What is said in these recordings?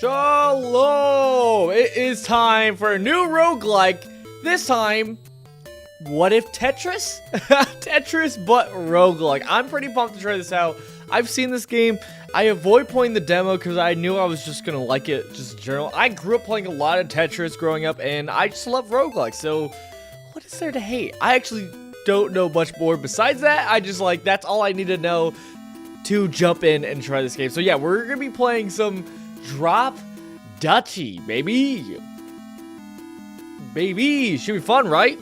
Shalom! It is time for a new roguelike. This time, what if Tetris? Tetris, but roguelike. I'm pretty pumped to try this out. I've seen this game. I avoid playing the demo because I knew I was just gonna like it, just in general. I grew up playing a lot of Tetris growing up, and I just love roguelike. So, what is there to hate? I actually don't know much more besides that. I just like, that's all I need to know to jump in and try this game. So yeah, we're gonna be playing some Drop Duchy, baby. Baby, should be fun, right?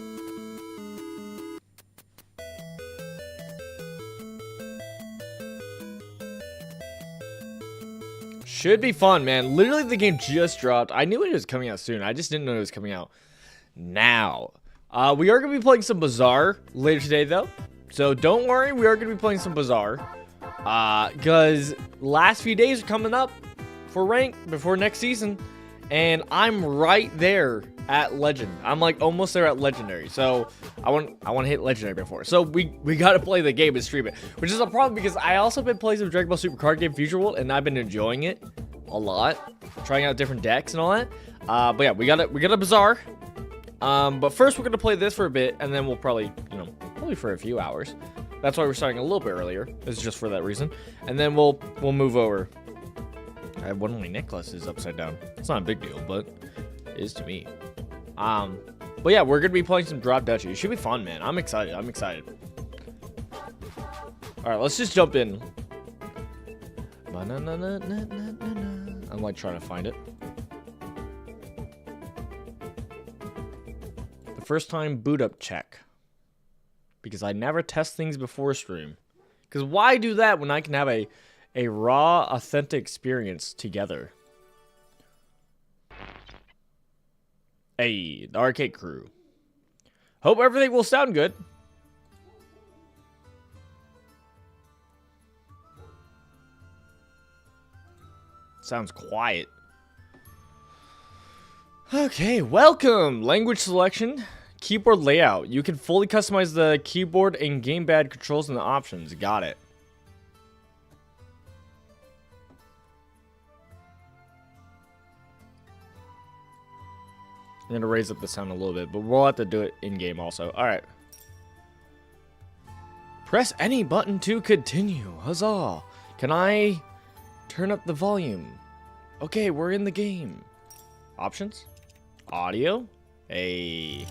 Should be fun, man. Literally, the game just dropped. I knew it was coming out soon. I just didn't know it was coming out now. We are going to be playing some Bazaar later today, though. So don't worry, we are going to be playing some Bazaar. Because last few days are coming up for rank before next season. And I'm right there at Legend. I'm like almost there at Legendary. So I want to hit Legendary before. So we got to play the game and stream it. Which is a problem because I also been playing some Dragon Ball Super card game Future World. And I've been enjoying it a lot. Trying out different decks and all that. But yeah, we got a Bazaar. But first we're going to play this for a bit. And then we'll probably, probably for a few hours. That's why we're starting a little bit earlier. It's just for that reason. And then we'll move over. I have one of my necklaces upside down. It's not a big deal, but it is to me. But yeah, we're gonna be playing some Drop Duchy. It should be fun, man. I'm excited. I'm excited. All right, let's just jump in. I'm like trying to find it. The first time boot up check. Because I never test things before stream. Because why do that when I can have a raw, authentic experience together? Hey, the arcade crew. Hope everything will sound good. Sounds quiet. Okay, welcome. Language selection. Keyboard layout. You can fully customize the keyboard and gamepad controls and the options. Got it. I'm going to raise up the sound a little bit, but we'll have to do it in-game also. Alright. Press any button to continue. Huzzah. Can I turn up the volume? Okay, we're in the game. Options? Audio? Hey.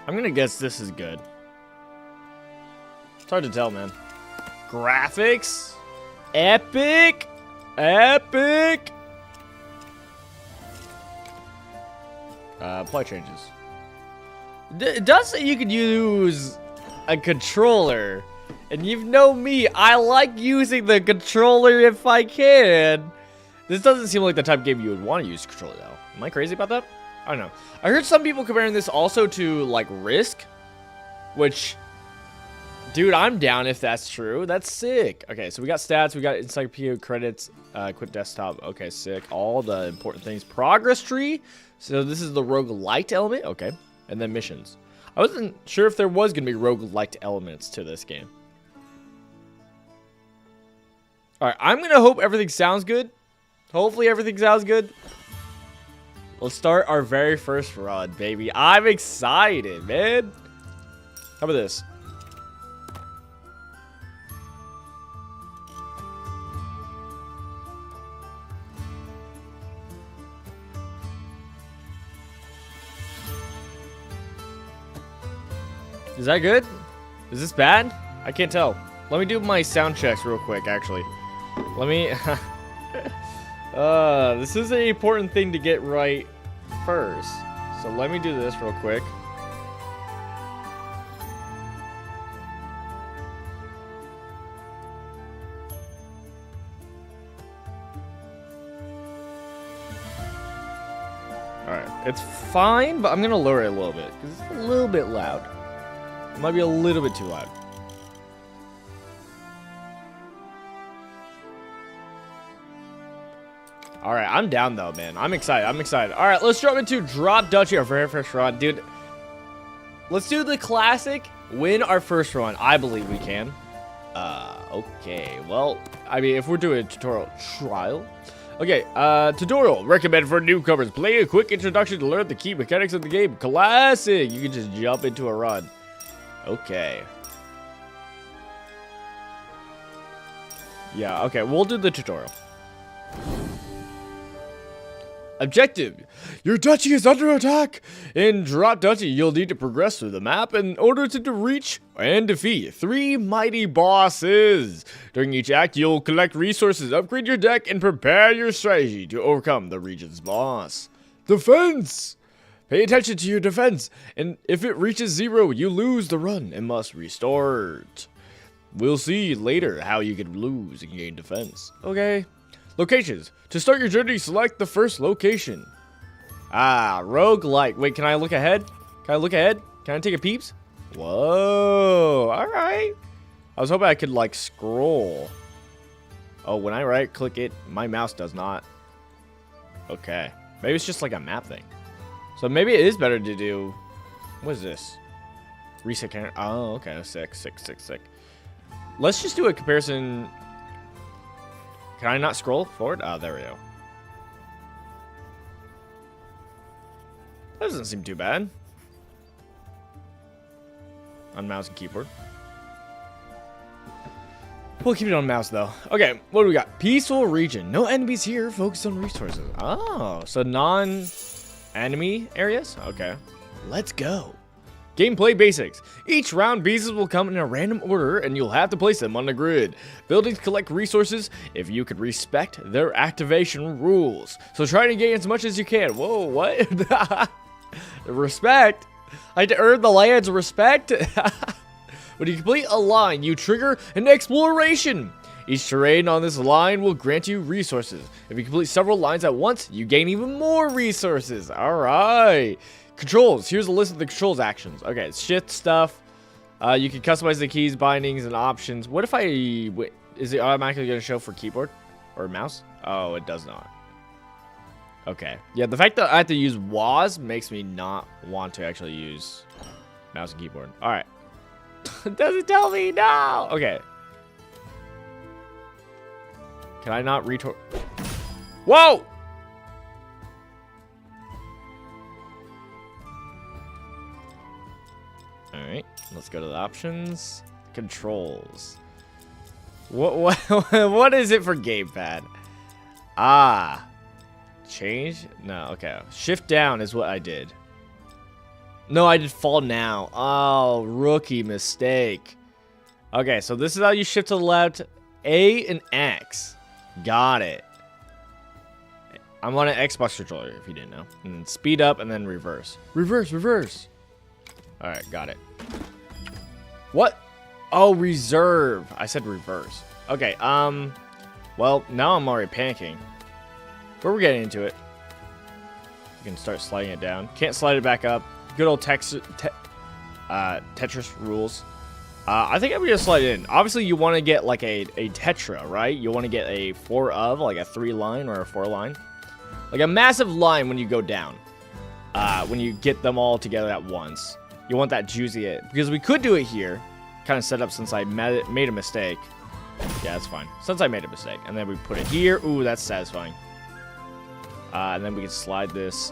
I'm gonna guess this is good. It's hard to tell, man. Graphics? Epic? Epic? Play changes. It does say you could use a controller. And you know me, I like using the controller if I can. This doesn't seem like the type of game you would want to use controller, though. Am I crazy about that? I don't know. I heard some people comparing this also to, like, Risk. Which, dude, I'm down if that's true. That's sick. Okay, so we got stats. We got encyclopedia credits. Quit desktop. Okay, sick. All the important things. Progress tree. So this is the roguelite element. Okay. And then missions. I wasn't sure if there was going to be roguelite elements to this game. Alright, I'm going to hope everything sounds good. Hopefully everything sounds good. Let's start our very first run, baby. I'm excited, man. How about this? Is that good? Is this bad? I can't tell. Let me do my sound checks real quick, actually. Let me... this is an important thing to get right first. So let me do this real quick. Alright, it's fine, but I'm gonna lower it a little bit, because it's a little bit loud. It might be a little bit too loud. All right, I'm down though, man. I'm excited. I'm excited. All right, let's jump into Drop Duchy, our very first run, dude. Let's do the classic. Win our first run. I believe we can. Okay. Well, I mean, if we're doing a tutorial trial. Okay, tutorial. Recommended for newcomers. Play a quick introduction to learn the key mechanics of the game. Classic. You can just jump into a run. Okay. Yeah, okay. We'll do the tutorial. Objective. Your duchy is under attack. In Drop Duchy, you'll need to progress through the map in order to reach and defeat 3 mighty bosses. During each act, you'll collect resources, upgrade your deck, and prepare your strategy to overcome the region's boss. Defense. Pay attention to your defense, and if it reaches 0, you lose the run and must restore it. We'll see later how you can lose and gain defense. Okay. Locations. To start your journey, select the first location. Roguelike. Wait, can I look ahead? Can I look ahead? Can I take a peeps? Whoa. Alright. I was hoping I could, like, scroll. Oh, when I right-click it, my mouse does not. Okay. Maybe it's just like a map thing. So maybe it is better to do... What is this? Reset counter. Oh, okay. Sick. Let's just do a comparison... Can I not scroll forward? Oh, there we go. That doesn't seem too bad. On mouse and keyboard. We'll keep it on mouse, though. Okay, what do we got? Peaceful region. No enemies here. Focus on resources. Oh, so non-enemy areas? Okay. Let's go. Gameplay basics. Each round pieces will come in a random order and you'll have to place them on the grid. Buildings collect resources if you can respect their activation rules. So try to gain as much as you can. Whoa, what? Respect? I had to earn the land's respect? When you complete a line, you trigger an exploration. Each terrain on this line will grant you resources. If you complete several lines at once, you gain even more resources. Alright. Controls. Here's a list of the controls actions. Okay, it's shift stuff. You can customize the keys, bindings, and options. What if is it automatically going to show for keyboard or mouse? Oh, it does not. Okay. Yeah, the fact that I have to use WAS makes me not want to actually use mouse and keyboard. All right. It doesn't tell me. No. Okay. Can I not retort? Whoa! Alright, let's go to the options. Controls. What is it for gamepad? Change? No, okay. Shift down is what I did. No, I did fall now. Oh, rookie mistake. Okay, so this is how you shift to the left. A and X. Got it. I'm on an Xbox controller, if you didn't know. And then speed up and then reverse. Reverse. Alright, got it. What? Oh, reserve. I said reverse. Okay, well, now I'm already panicking. But we're getting into it. You can start sliding it down. Can't slide it back up. Good old Tetris rules. I think I'm going to slide it in. Obviously, you want to get like a tetra, right? You want to get a 4 of, like a 3 line or a 4 line. Like a massive line when you go down. When you get them all together at once. You want that juicy, because we could do it here. Kind of set up since I made a mistake. Yeah, that's fine. Since I made a mistake. And then we put it here. Ooh, that's satisfying. And then we can slide this.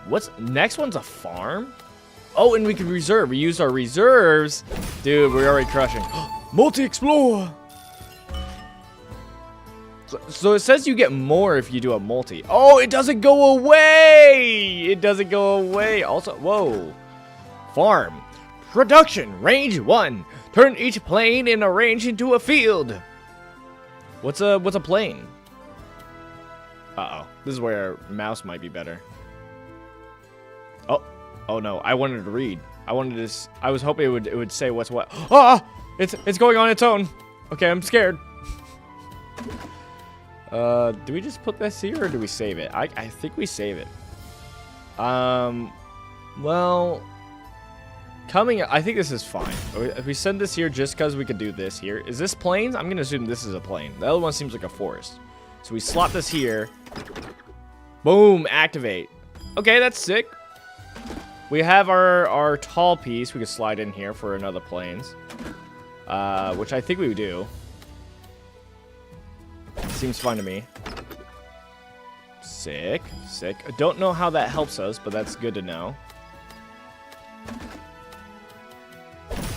What's next one's a farm? Oh, and we can reserve. We used our reserves. Dude, we're already crushing. Multi-explore. So it says you get more if you do a multi. Oh, it doesn't go away. It doesn't go away. Also, whoa. Farm. Production. Range 1. Turn each plane in a range into a field. What's a plane? Uh-oh. This is where mouse might be better. Oh no, I wanted to read. I was hoping it would say what's what. Ah! It's going on its own. Okay, I'm scared. Do we just put this here or do we save it? I think we save it. Well, I think this is fine. If we send this here just because we could do this here. Is this plains? I'm going to assume this is a plain. The other one seems like a forest. So we slot this here. Boom, activate. Okay, that's sick. We have our tall piece. We could slide in here for another planes. Which I think we do. Seems fine to me. Sick, sick. I don't know how that helps us, but that's good to know.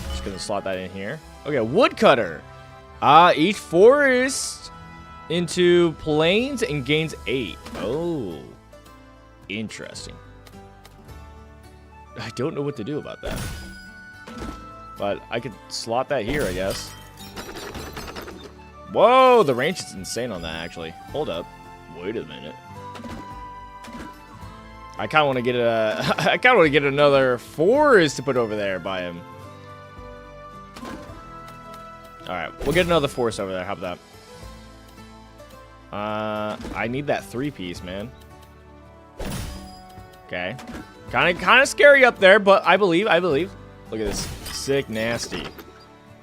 Just gonna slot that in here. Okay, woodcutter. Each forest into plains and gains 8. Oh, interesting. I don't know what to do about that. But I could slot that here, I guess. Whoa, the range is insane on that, actually. Hold up. Wait a minute. I kind of want to get I kind of want to get another forest to put over there by him. All right, we'll get another forest over there. How about that? I need that 3-piece, man. Okay. Kind of scary up there, but I believe. Look at this. Sick, nasty.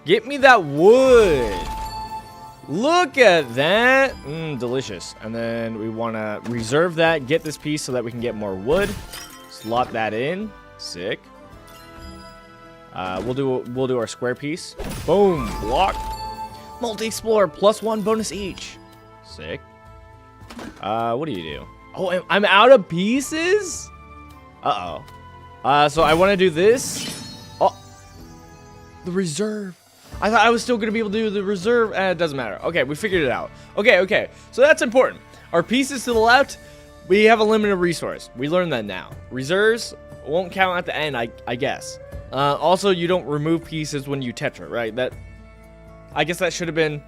Get me that wood. Look at that. Delicious. And then we want to reserve that, get this piece so that we can get more wood. Slot that in. Sick. We'll do our square piece. Boom. Block. Multi-explorer +1 bonus each. Sick. What do you do? Oh, I'm out of pieces? Uh-oh. So I want to do this. Oh. The reserve. I thought I was still going to be able to do the reserve. It doesn't matter. Okay, we figured it out. Okay. So that's important. Our pieces to the left, we have a limited resource. We learned that now. Reserves won't count at the end, I guess. Also, you don't remove pieces when you tetra, right? I guess that should have been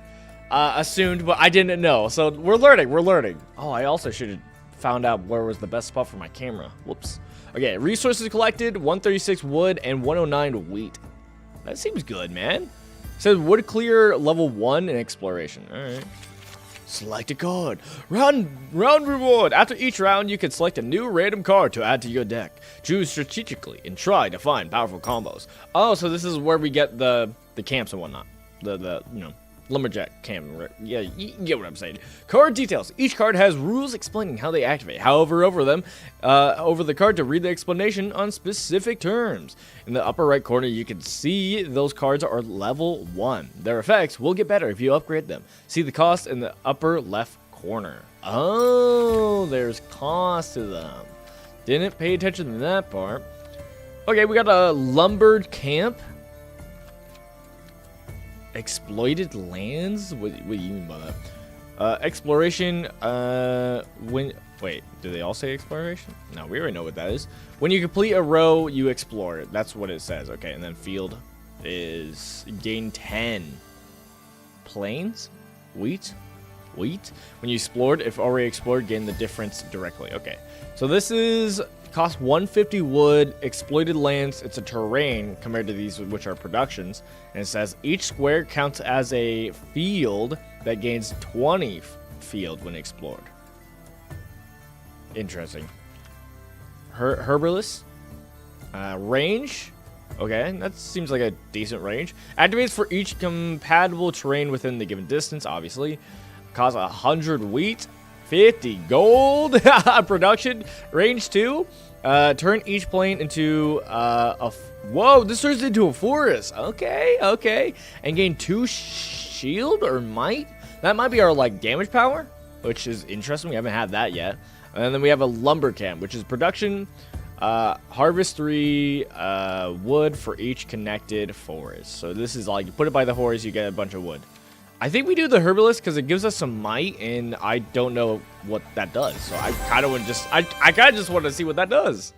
assumed, but I didn't know. So we're learning. Oh, I also should have found out where was the best spot for my camera. Whoops. Okay, resources collected, 136 wood and 109 wheat. That seems good, man. It says wood clear level 1 in exploration. All right. Select a card. Round reward. After each round, you can select a new random card to add to your deck. Choose strategically and try to find powerful combos. Oh, so this is where we get the camps and whatnot. The lumberjack camp. Yeah, you get what I'm saying. Card details. Each card has rules explaining how they activate. However, over the card to read the explanation on specific terms. In the upper right corner, you can see those cards are level 1. Their effects will get better if you upgrade them. See the cost in the upper left corner. Oh, there's cost to them. Didn't pay attention to that part. Okay, we got a lumbered camp. Exploited lands? What do you mean by that? Exploration, wait, do they all say exploration? No, we already know what that is. When you complete a row, you explore. That's what it says. Okay, and then field is gain 10. Plains? Wheat? When you explored, if already explored, gain the difference directly. Okay, so this is cost 150 wood, exploited lands. It's a terrain compared to these, which are productions. And it says each square counts as a field that gains 20 field when explored. Interesting. Herbalist. Range. Okay, that seems like a decent range. Activates for each compatible terrain within the given distance, obviously. Costs 100 wheat. 50 gold. Production. Range 2. Turn each plane into whoa, this turns into a forest. Okay. And gain 2 shield or might. That might be our damage power, which is interesting. We haven't had that yet. And then we have a lumber camp, which is production. Harvest 3 wood for each connected forest. So this is you put it by the horse, you get a bunch of wood. I think we do the herbalist because it gives us some might, and I don't know what that does. So I kind of just want to see what that does.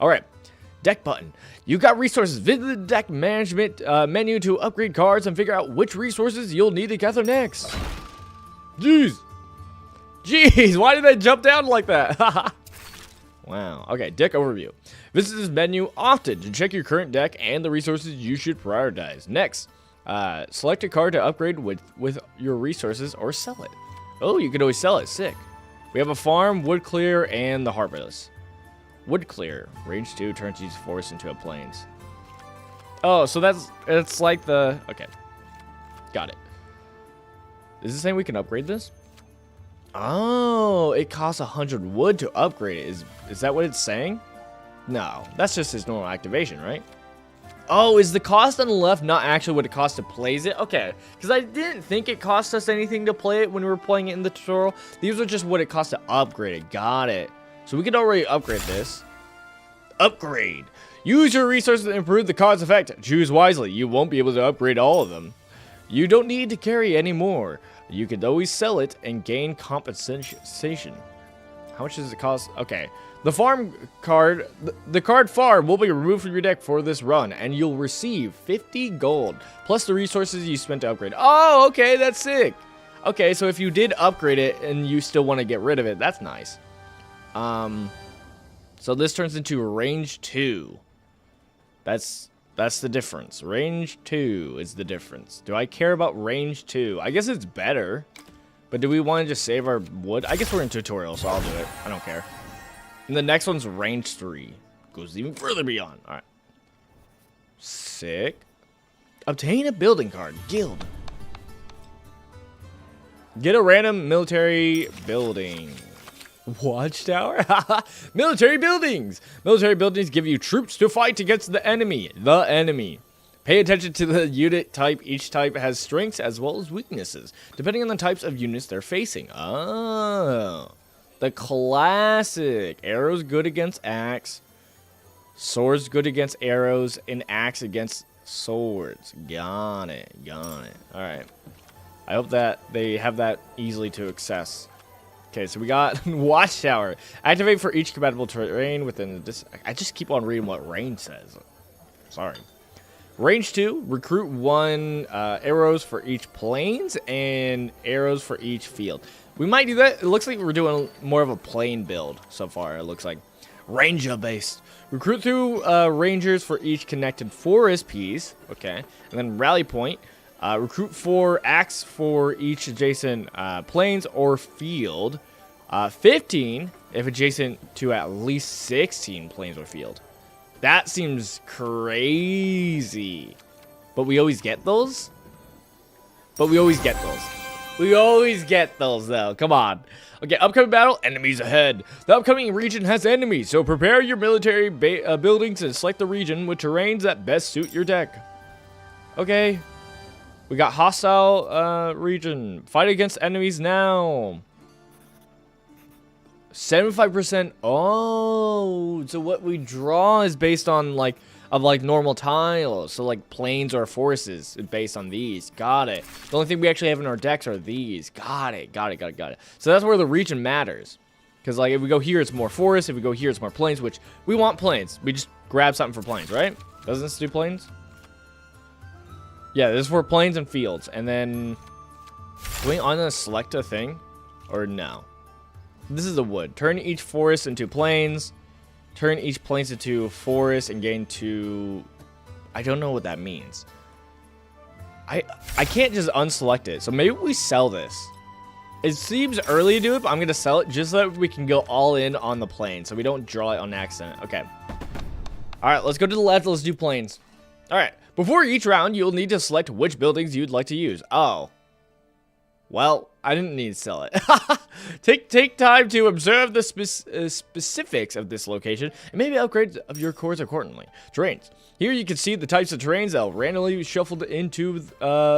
All right, deck button. You got resources. Visit the deck management menu to upgrade cards and figure out which resources you'll need to gather next. Jeez, why did they jump down like that? Wow. Okay, deck overview. Visit this menu often to check your current deck and the resources you should prioritize. Next. Select a card to upgrade with your resources or sell it. Oh, you can always sell it. Sick. We have a farm, wood clear, and the harvest. Wood clear. Range 2 turns each forest into a plains. Oh, so it's like the... Okay. Got it. Is this saying we can upgrade this? Oh, it costs 100 wood to upgrade it. Is that what it's saying? No, that's just his normal activation, right? Oh, is the cost on the left not actually what it costs to place it? Okay, because I didn't think it cost us anything to play it when we were playing it in the tutorial. These are just what it costs to upgrade it. Got it. So we could already upgrade this. Upgrade. Use your resources to improve the cause effect. Choose wisely. You won't be able to upgrade all of them. You don't need to carry any more. You could always sell it and gain compensation. How much does it cost? Okay. The farm card, the card farm will be removed from your deck for this run, and you'll receive 50 gold, plus the resources you spent to upgrade. Oh, okay, that's sick. Okay, so if you did upgrade it and you still want to get rid of it, that's nice. So this turns into range 2. That's the difference. Range 2 is the difference. Do I care about range 2? I guess it's better. But do we want to just save our wood? I guess we're in tutorial, so I'll do it. I don't care. And the next one's range 3. Goes even further beyond. Alright. Sick. Obtain a building card. Guild. Get a random military building. Watchtower? Military buildings! Military buildings give you troops to fight against the enemy. Pay attention to the unit type. Each type has strengths as well as weaknesses, depending on the types of units they're facing. Oh. The classic. Arrows good against axe. Swords good against arrows. And axe against swords. Got it. Alright. I hope that they have that easily to access. Okay, so we got Watchtower. Activate for each compatible terrain within this. I just keep on reading what range says. Sorry. Range 2, recruit 1 arrows for each plains and arrows for each field. We might do that. It looks like we're doing more of a plain build so far. It looks like ranger based. Recruit through rangers for each connected forest piece. Okay, and then rally point. Recruit 4 axe for each adjacent plains or field. 15 if adjacent to at least 16 plains or field. That seems crazy. But we always get those? We always get those, though. Come on. Okay, upcoming battle, enemies ahead. The upcoming region has enemies, so prepare your military buildings and select the region with terrains that best suit your deck. Okay. We got hostile region. Fight against enemies now. 75%. Oh, so what we draw is based on like normal tiles. So like plains or forests based on these. Got it. The only thing we actually have in our decks are these. Got it. So that's where the region matters. Because like if we go here, it's more forest. If we go here, it's more plains, which we want plains. We just grab something for plains, right? Doesn't this do plains? Yeah, this is for plains and fields. And then, do we on to select a thing? Or no? This is the wood. Turn each forest into plains. Turn each plains into forest and gain 2. I don't know what that means. I can't just unselect it. So maybe we sell this. It seems early to do it, but I'm going to sell it just so that we can go all in on the plain. So we don't draw it on accident. Okay. Alright, let's go to the left. Let's do plains. Alright. Before each round, you'll need to select which buildings you'd like to use. Oh. Well, I didn't need to sell it. Take time to observe the specifics of this location and maybe upgrade of your cores accordingly. Terrains. Here you can see the types of terrains that will randomly be shuffled into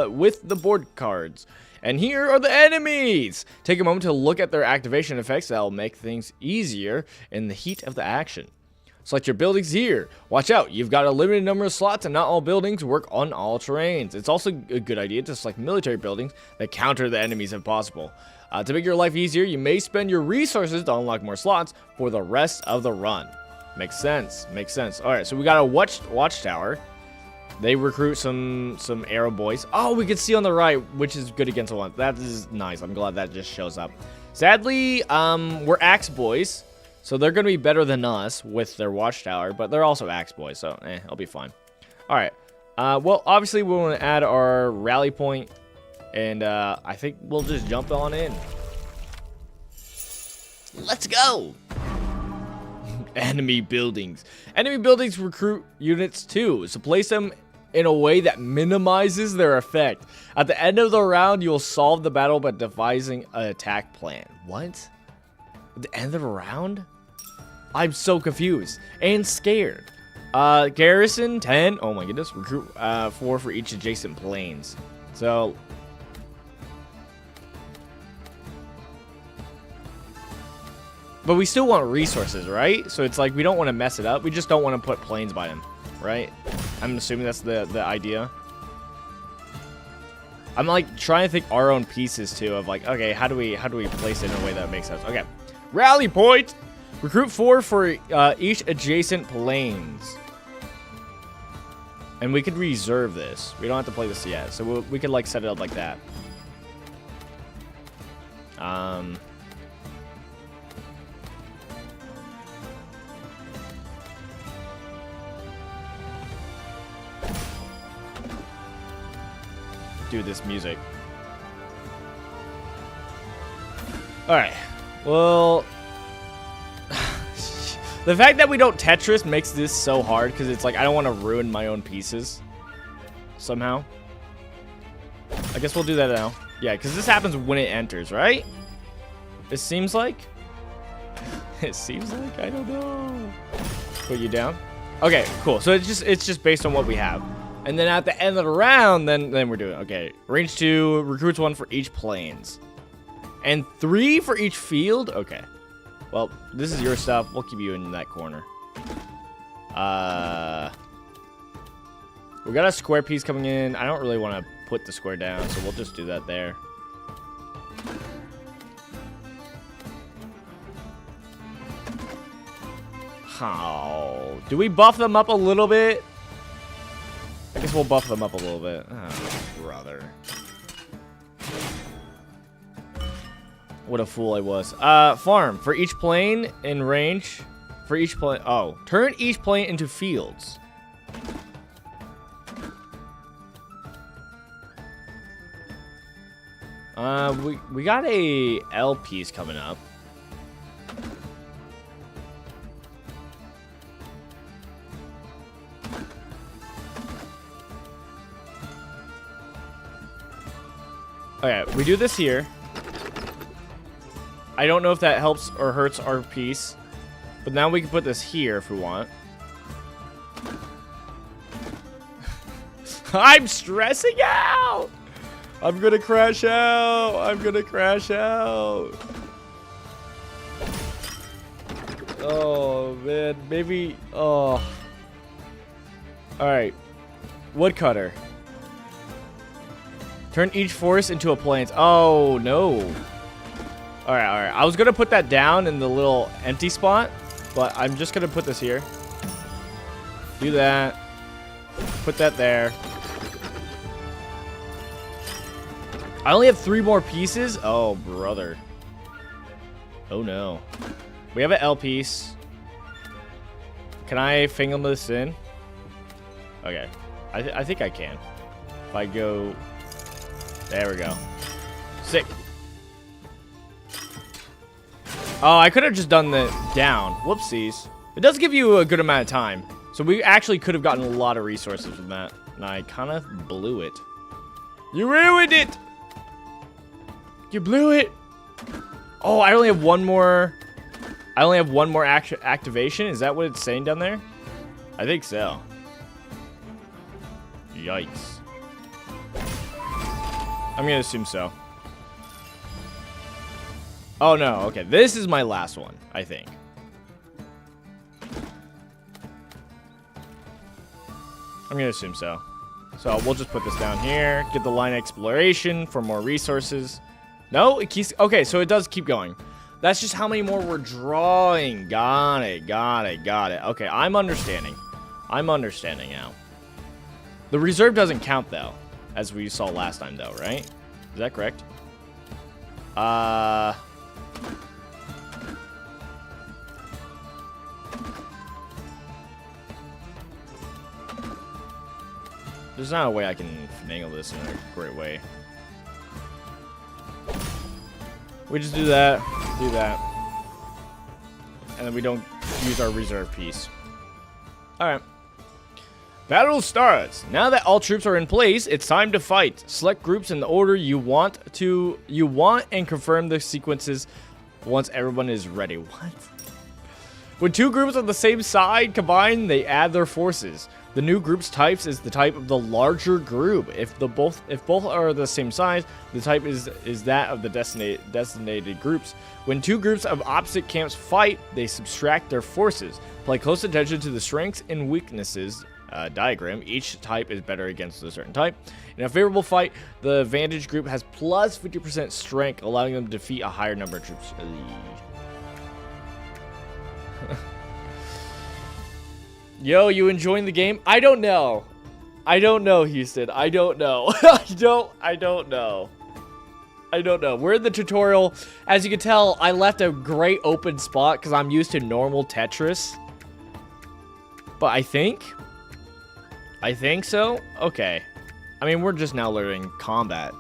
with the board cards. And here are the enemies! Take a moment to look at their activation effects that will make things easier in the heat of the action. Select your buildings here. Watch out, you've got a limited number of slots and not all buildings work on all terrains. It's also a good idea to select military buildings that counter the enemies if possible. To make your life easier, you may spend your resources to unlock more slots for the rest of the run. Makes sense. Alright, so we got a watchtower. They recruit some arrow boys. Oh, we can see on the right which is good against the one. That is nice. I'm glad that just shows up. Sadly, we're axe boys. So they're going to be better than us with their watchtower, but they're also axe boys, so I'll be fine. Alright. Well, obviously we want to add our rally point, and I think we'll just jump on in. Let's go! Enemy buildings. Enemy buildings recruit units too, so place them in a way that minimizes their effect. At the end of the round, you'll solve the battle by devising an attack plan. What? At the end of the round? I'm so confused and scared. Garrison 10. Oh my goodness. Recruit 4 for each adjacent planes. So but we still want resources, right? So it's like we don't want to mess it up. We just don't want to put planes by them, right? I'm assuming that's the idea. I'm like trying to think our own pieces too of like, okay, how do we place it in a way that makes sense? Okay. Rally point. Recruit 4 for each adjacent planes. And we could reserve this. We don't have to play this yet. So we could like set it up like that. Do this music. Alright. Well, the fact that we don't Tetris makes this so hard because it's like I don't want to ruin my own pieces somehow. I guess we'll do that now. Yeah, because this happens when it enters, right? It seems like. It seems like, I don't know. Put you down. Okay, cool. So it's just based on what we have. And then at the end of the round, then we're doing okay. Range 2, recruits 1 for each planes. And 3 for each field? Okay. Well, this is your stuff. We'll keep you in that corner. We got a square piece coming in. I don't really want to put the square down, so we'll just do that there. How? Do we buff them up a little bit? I guess we'll buff them up a little bit. Oh, brother. What a fool I was. Farm. For each plane in range. For each plane. Oh. Turn each plane into fields. We got a L piece coming up. Okay, we do this here. I don't know if that helps or hurts our piece. But now we can put this here if we want. I'm stressing out! I'm gonna crash out! I'm gonna crash out! Oh, man. Maybe... Oh. Alright. Woodcutter. Turn each force into a plane. Oh, no. Alright, alright. I was gonna put that down in the little empty spot, but I'm just gonna put this here. Do that. Put that there. I only have 3 more pieces? Oh, brother. Oh, no. We have an L piece. Can I finger this in? Okay. I think I can. If I go... There we go. Sick. Oh, I could have just done the down. Whoopsies. It does give you a good amount of time. So we actually could have gotten a lot of resources from that. And I kind of blew it. You ruined it! You blew it! Oh, I only have one more... I only have one more activation? Is that what it's saying down there? I think so. Yikes. I'm gonna assume so. Oh no, okay. This is my last one, I think. I'm gonna assume so. So we'll just put this down here. Get the line exploration for more resources. No, it keeps... Okay, so it does keep going. That's just how many more we're drawing. Got it, got it, got it. Okay, I'm understanding. I'm understanding now. The reserve doesn't count, though, as we saw last time, though, right? Is that correct? There's not a way I can finagle this in a great way. We just do that, and then we don't use our reserve piece. All right. Battle starts. Now that all troops are in place, it's time to fight. Select groups in the order you want and confirm the sequences once everyone is ready. What? When two groups on the same side combine, they add their forces. The new group's types is the type of the larger group. If both are the same size, the type is that of the designated groups. When two groups of opposite camps fight, they subtract their forces. Pay close attention to the strengths and weaknesses diagram. Each type is better against a certain type. In a favorable fight, the advantage group has plus 50% strength, allowing them to defeat a higher number of troops. Yo, you enjoying the game? I don't know. I don't know, Houston. I don't know. I don't know. We're in the tutorial. As you can tell, I left a great open spot because I'm used to normal Tetris. But I think so. Okay. I mean, we're just now learning combat.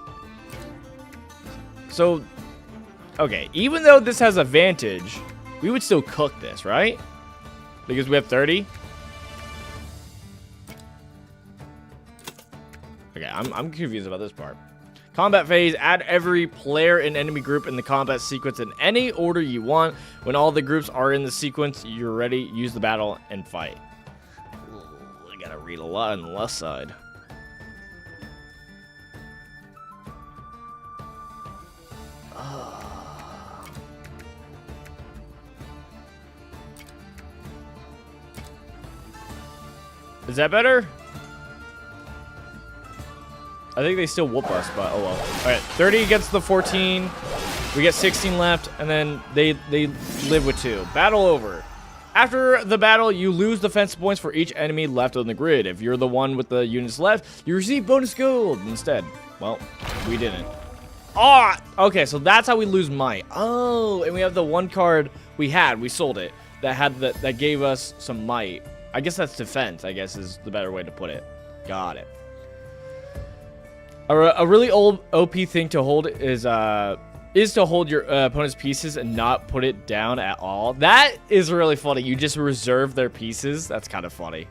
So, okay. Even though this has advantage, we would still cook this, right? Because we have 30. Okay, I'm confused about this part. Combat phase, add every player and enemy group in the combat sequence in any order you want. When all the groups are in the sequence, you're ready, use the battle and fight. I gotta read a lot on the left side. Is that better? I think they still whoop us, but oh well. Alright, 30 against the 14. We get 16 left, and then they live with 2. Battle over. After the battle, you lose defense points for each enemy left on the grid. If you're the one with the units left, you receive bonus gold instead. Well, we didn't. Ah! Okay, so that's how we lose might. Oh, and we have the one card we sold it, that gave us some might. I guess that's defense, I guess is the better way to put it. Got it. A really old OP thing to hold is to hold your opponent's pieces and not put it down at all. That is really funny. You just reserve their pieces. That's kind of funny.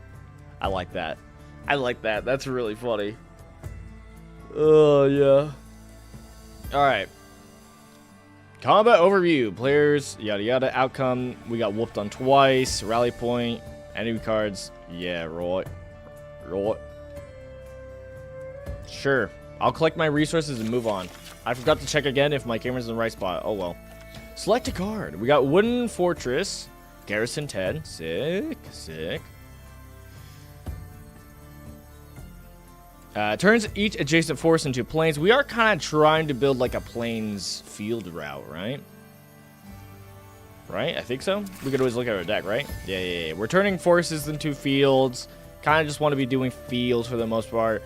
I like that. That's really funny. Oh, yeah. Alright. Combat overview. Players, yada yada. Outcome. We got whooped on twice. Rally point. Enemy cards. Yeah, right. Sure. I'll collect my resources and move on. I forgot to check again if my camera's in the right spot. Oh well. Select a card. We got Wooden Fortress. Garrison 10. Sick. Turns each adjacent force into planes. We are kind of trying to build like a planes field route, right? Right? I think so. We could always look at our deck, right? Yeah. We're turning forces into fields. Kind of just want to be doing fields for the most part.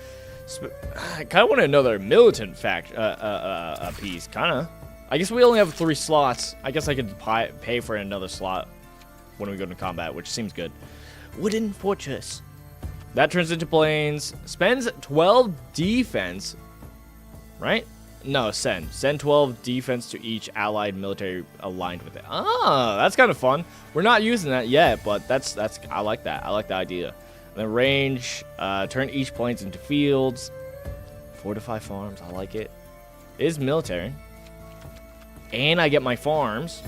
I kind of want another militant piece, kind of. I guess we only have 3 slots. I guess I could pay for another slot when we go to combat, which seems good. Wooden Fortress. That turns into planes. Spends 12 defense. Right? No, send 12 defense to each allied military aligned with it. Ah, that's kind of fun. We're not using that yet, but that's I like that. I like the idea. And then range, turn each planes into fields. Fortify farms, I like it. It is military. And I get my farms.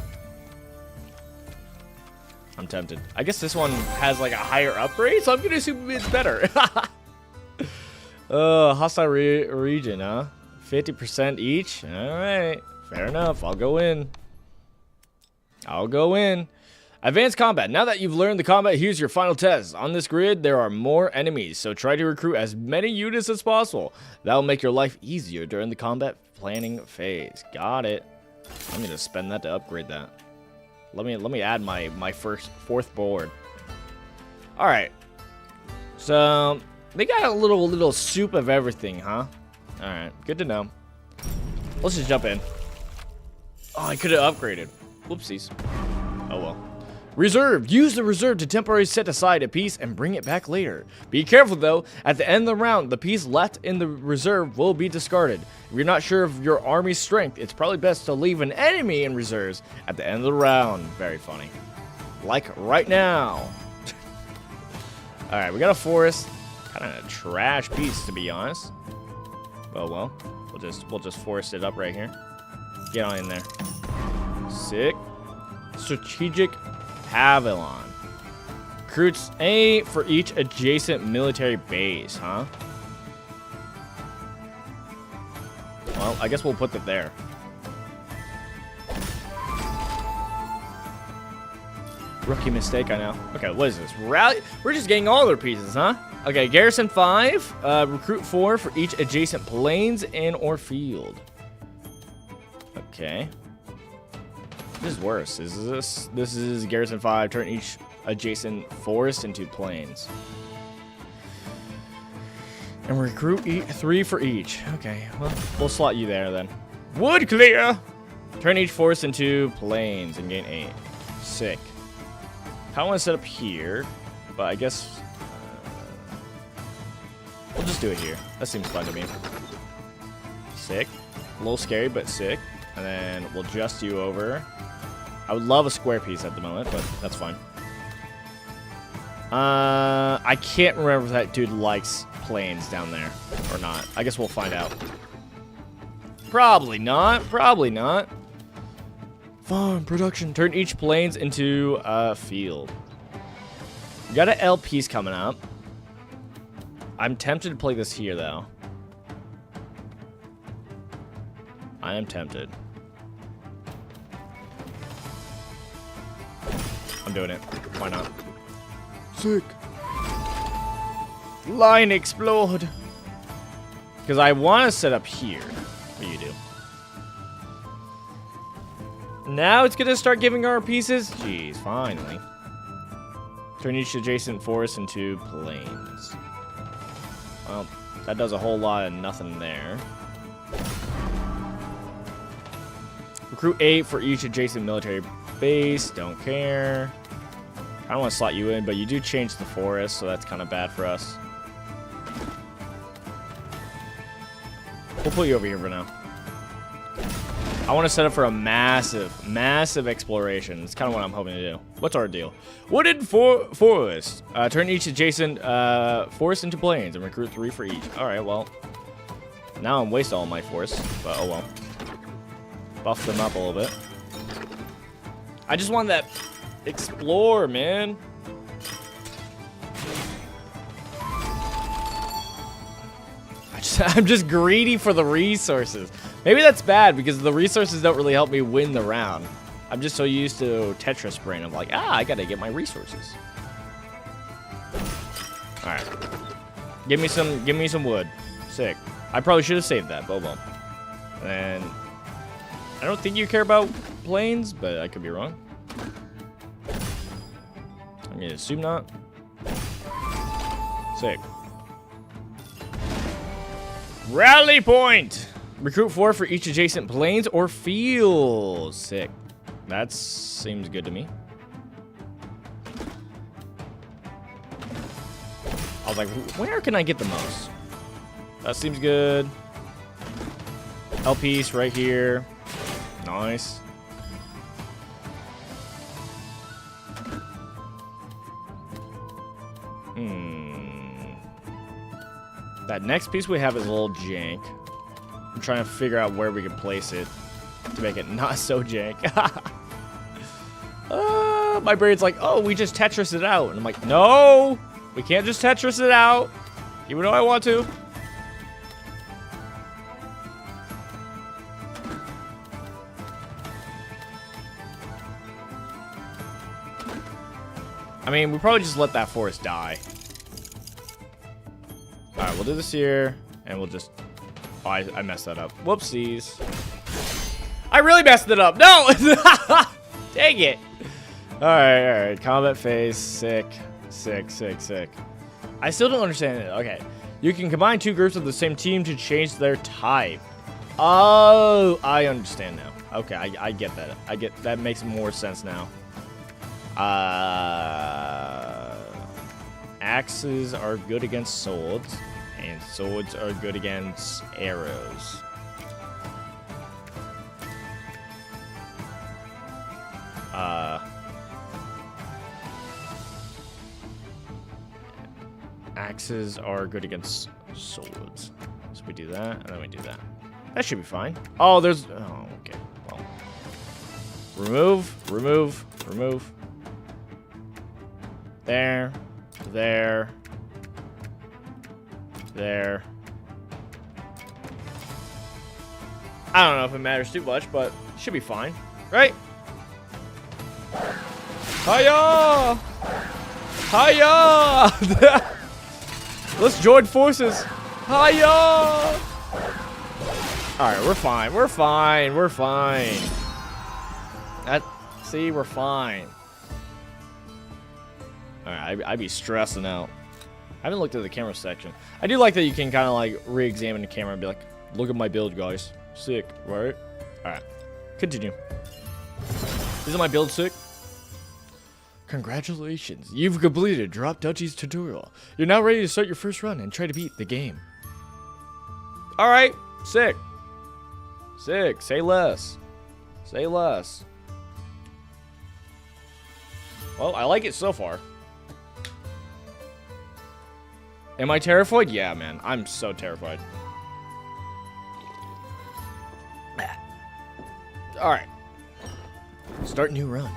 I'm tempted. I guess this one has like a higher upgrade, so I'm gonna assume it's better. Hostile region, huh? 50% each. Alright. Fair enough. I'll go in. Advanced combat. Now that you've learned the combat, here's your final test. On this grid, there are more enemies, so try to recruit as many units as possible. That will make your life easier during the combat planning phase. Got it. I'm gonna spend that to upgrade that. Let me add my fourth board. All right. So they got a little soup of everything, huh? All right. Good to know. Let's just jump in. Oh, I could have upgraded. Whoopsies. Oh well. Reserve. Use the reserve to temporarily set aside a piece and bring it back later. Be careful though, at the end of the round, the piece left in the reserve will be discarded. If you're not sure of your army's strength, it's probably best to leave an enemy in reserves at the end of the round. Very funny. Like right now. Alright, we got a forest. Kind of a trash piece, to be honest. Oh well, we'll just force it up right here. Get on in there. Sick. Strategic Pavilion. Recruits A for each adjacent military base, huh? Well, I guess we'll put that there. Rookie mistake, I know. Okay, what is this? Rally? We're just getting all their pieces, huh? Okay, Garrison 5. Recruit 4 for each adjacent plains and or field. Okay. This is worse. This is Garrison 5. Turn each adjacent forest into plains. And recruit 3 for each. Okay, well, we'll slot you there then. Wood clear! Turn each forest into plains and gain 8. Sick. I want to set up here, but I guess we'll just do it here. That seems fun to me. Sick. A little scary, but sick. And then we'll just you over. I would love a square piece at the moment, but that's fine. I can't remember if that dude likes planes down there or not. I guess we'll find out. Probably not. Probably not. Farm production. Turn each plains into a field. We got an L piece coming up. I'm tempted to play this here, though. I am tempted. I'm doing it. Why not? Sick. Line explode. Because I want to set up here. What do you do? Now it's going to start giving our pieces? Jeez, finally. Turn each adjacent forest into plains. Well, that does a whole lot of nothing there. Recruit 8 for each adjacent military base. Don't care. I don't want to slot you in, but you do change the forest, so that's kind of bad for us. We'll put you over here for now. I want to set up for a massive exploration. It's kind of what I'm hoping to do. What's our deal? Wooded forest. Turn each adjacent forest into plains and recruit 3 for each. All right, well. Now I'm wasting all my forests, but oh well. Buff them up a little bit. I just want that explore, man. I'm just greedy for the resources. Maybe that's bad because the resources don't really help me win the round. I'm just so used to Tetris brain. I'm like, I gotta get my resources. All right, give me some wood. Sick. I probably should have saved that, but well. And I don't think you care about planes, but I could be wrong. I'm gonna assume not. Sick. Rally point. Recruit 4 for each adjacent plains or fields. Sick. That seems good to me. I was like, where can I get the most? That seems good. L piece right here. Nice. That next piece we have is a little jank. I'm trying to figure out where we can place it to make it not so jank. My brain's like, oh, we just Tetris it out. And I'm like, no, we can't just Tetris it out, even though I want to. I mean, we probably just let that forest die. All right, we'll do this here, and we'll just... Oh, I messed that up. Whoopsies. I really messed it up. No! Dang it. All right. Combat phase. Sick. I still don't understand it. Okay. You can combine 2 groups of the same team to change their type. Oh, I understand now. Okay, I get that. That makes more sense now. Axes are good against swords, and swords are good against arrows. axes are good against swords. So we do that, and then we do that. That should be fine. Oh, there's... Oh, okay. Well. Remove, remove, remove. There. There. There. I don't know if it matters too much, but it should be fine. Right? Hiya! Hiya! Let's join forces. Hiya! Alright, we're fine. We're fine. We're fine. See, we're fine. Alright, I'd be stressing out. I haven't looked at the camera section. I do like that you can kind of like re-examine the camera and be like, look at my build, guys. Sick, right? Alright, continue. Isn't my build sick? Congratulations, you've completed Drop Duchy's tutorial. You're now ready to start your first run and try to beat the game. Alright, sick. Sick, say less. Say less. Well, I like it so far. Am I terrified? Yeah, man. I'm so terrified. Alright. Start new run.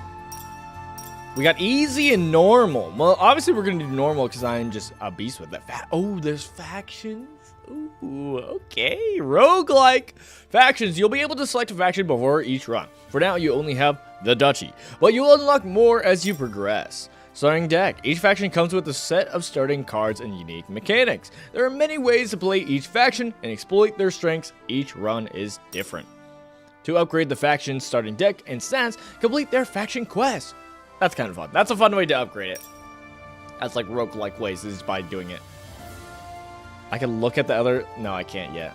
We got easy and normal. Well, obviously we're going to do normal because I'm just a beast with that. Oh, there's factions. Ooh, okay. Roguelike. Factions. You'll be able to select a faction before each run. For now, you only have the Duchy, but you'll unlock more as you progress. Starting deck. Each faction comes with a set of starting cards and unique mechanics. There are many ways to play each faction and exploit their strengths. Each run is different. To upgrade the faction's starting deck and stats, complete their faction quest. That's kind of fun. That's a fun way to upgrade it. That's like roguelike ways, is by doing it. I can look at the other... No, I can't yet.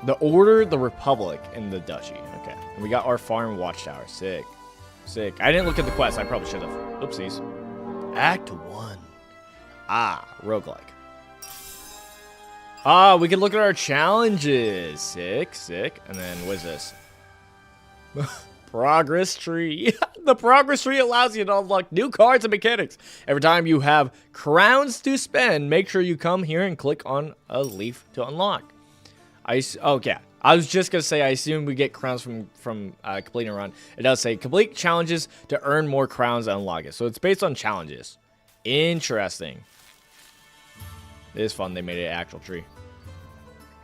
The Order, the Republic, and the Duchy. Okay. And we got our farm watchtower. Sick. Sick. I didn't look at the quest. I probably should have. Oopsies. Act 1. Ah, roguelike. Ah, we can look at our challenges. Sick, sick. And then, what is this? Progress tree. The progress tree allows you to unlock new cards and mechanics. Every time you have crowns to spend, make sure you come here and click on a leaf to unlock. Okay. I was just going to say, I assume we get crowns from completing a run. It does say, complete challenges to earn more crowns and unlock it. So it's based on challenges. Interesting. It is fun. They made it an actual tree.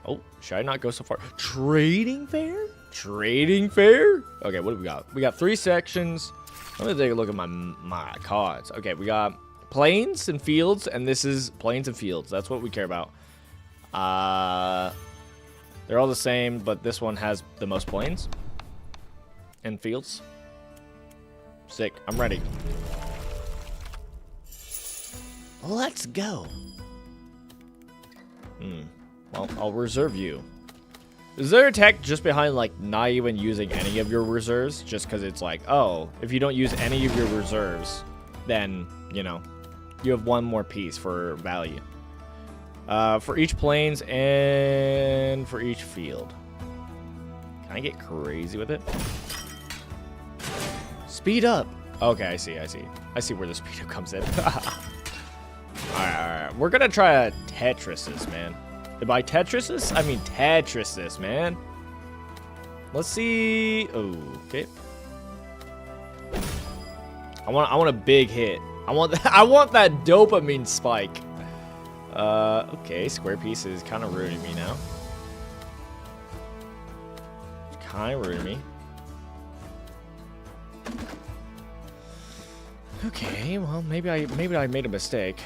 Oh, should I not go so far? Trading fair? Trading fair? Okay, what do we got? We got 3 sections. Let me take a look at my cards. Okay, we got plains and fields, and this is plains and fields. That's what we care about. They're all the same, but this one has the most plains and fields. Sick. I'm ready. Let's go. Well, I'll reserve you. Is there a tech just behind, like, not even using any of your reserves? Just because it's like, oh, if you don't use any of your reserves, then, you know, you have 1 more piece for value. For each plains and for each field. Can I get crazy with it? Speed up. Okay, I see. I see where the speed up comes in. Alright. We're gonna try a TETRIS this, man. And by TETRIS this, I mean Tetris this, man. Let's see. Oh, okay. I want a big hit. I want that dopamine spike. Okay, square piece is kind of ruining me now. Kind of ruining me. Okay, well, maybe I made a mistake.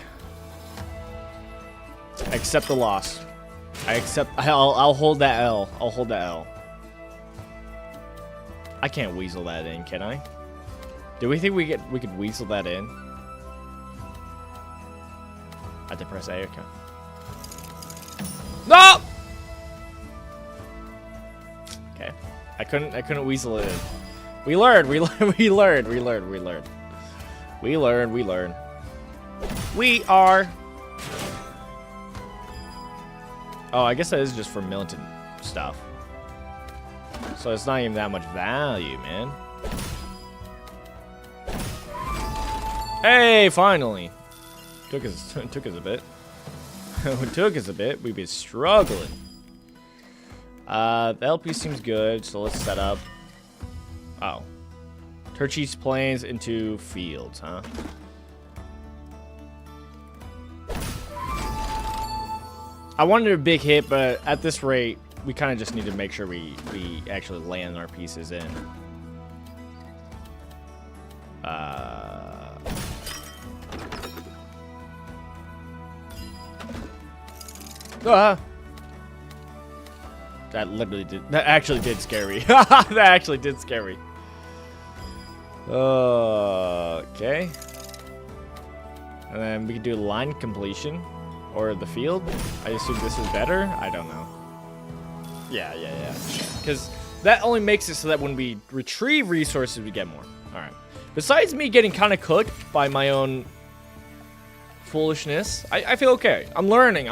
I accept the loss. I'll hold that L. I'll hold that L. I can't weasel that in, can I? Do we think we could weasel that in? I have to press A, okay. No! Okay. I couldn't weasel it in. We learned. We are. Oh, I guess that is just for militant stuff. So it's not even that much value, man. Hey, finally. Took us a bit. It took us a bit. We've been struggling. The LP seems good, so let's set up. Oh. TETRIS planes into fields, huh? I wanted a big hit, but at this rate, we kind of just need to make sure we actually land our pieces in. That actually did scare me. That actually did scare me. Okay. And then we can do line completion. Or the field. I assume this is better. I don't know. Yeah. Because that only makes it so that when we retrieve resources, we get more. Alright. Besides me getting kind of cooked by my own foolishness, I feel okay. I'm learning.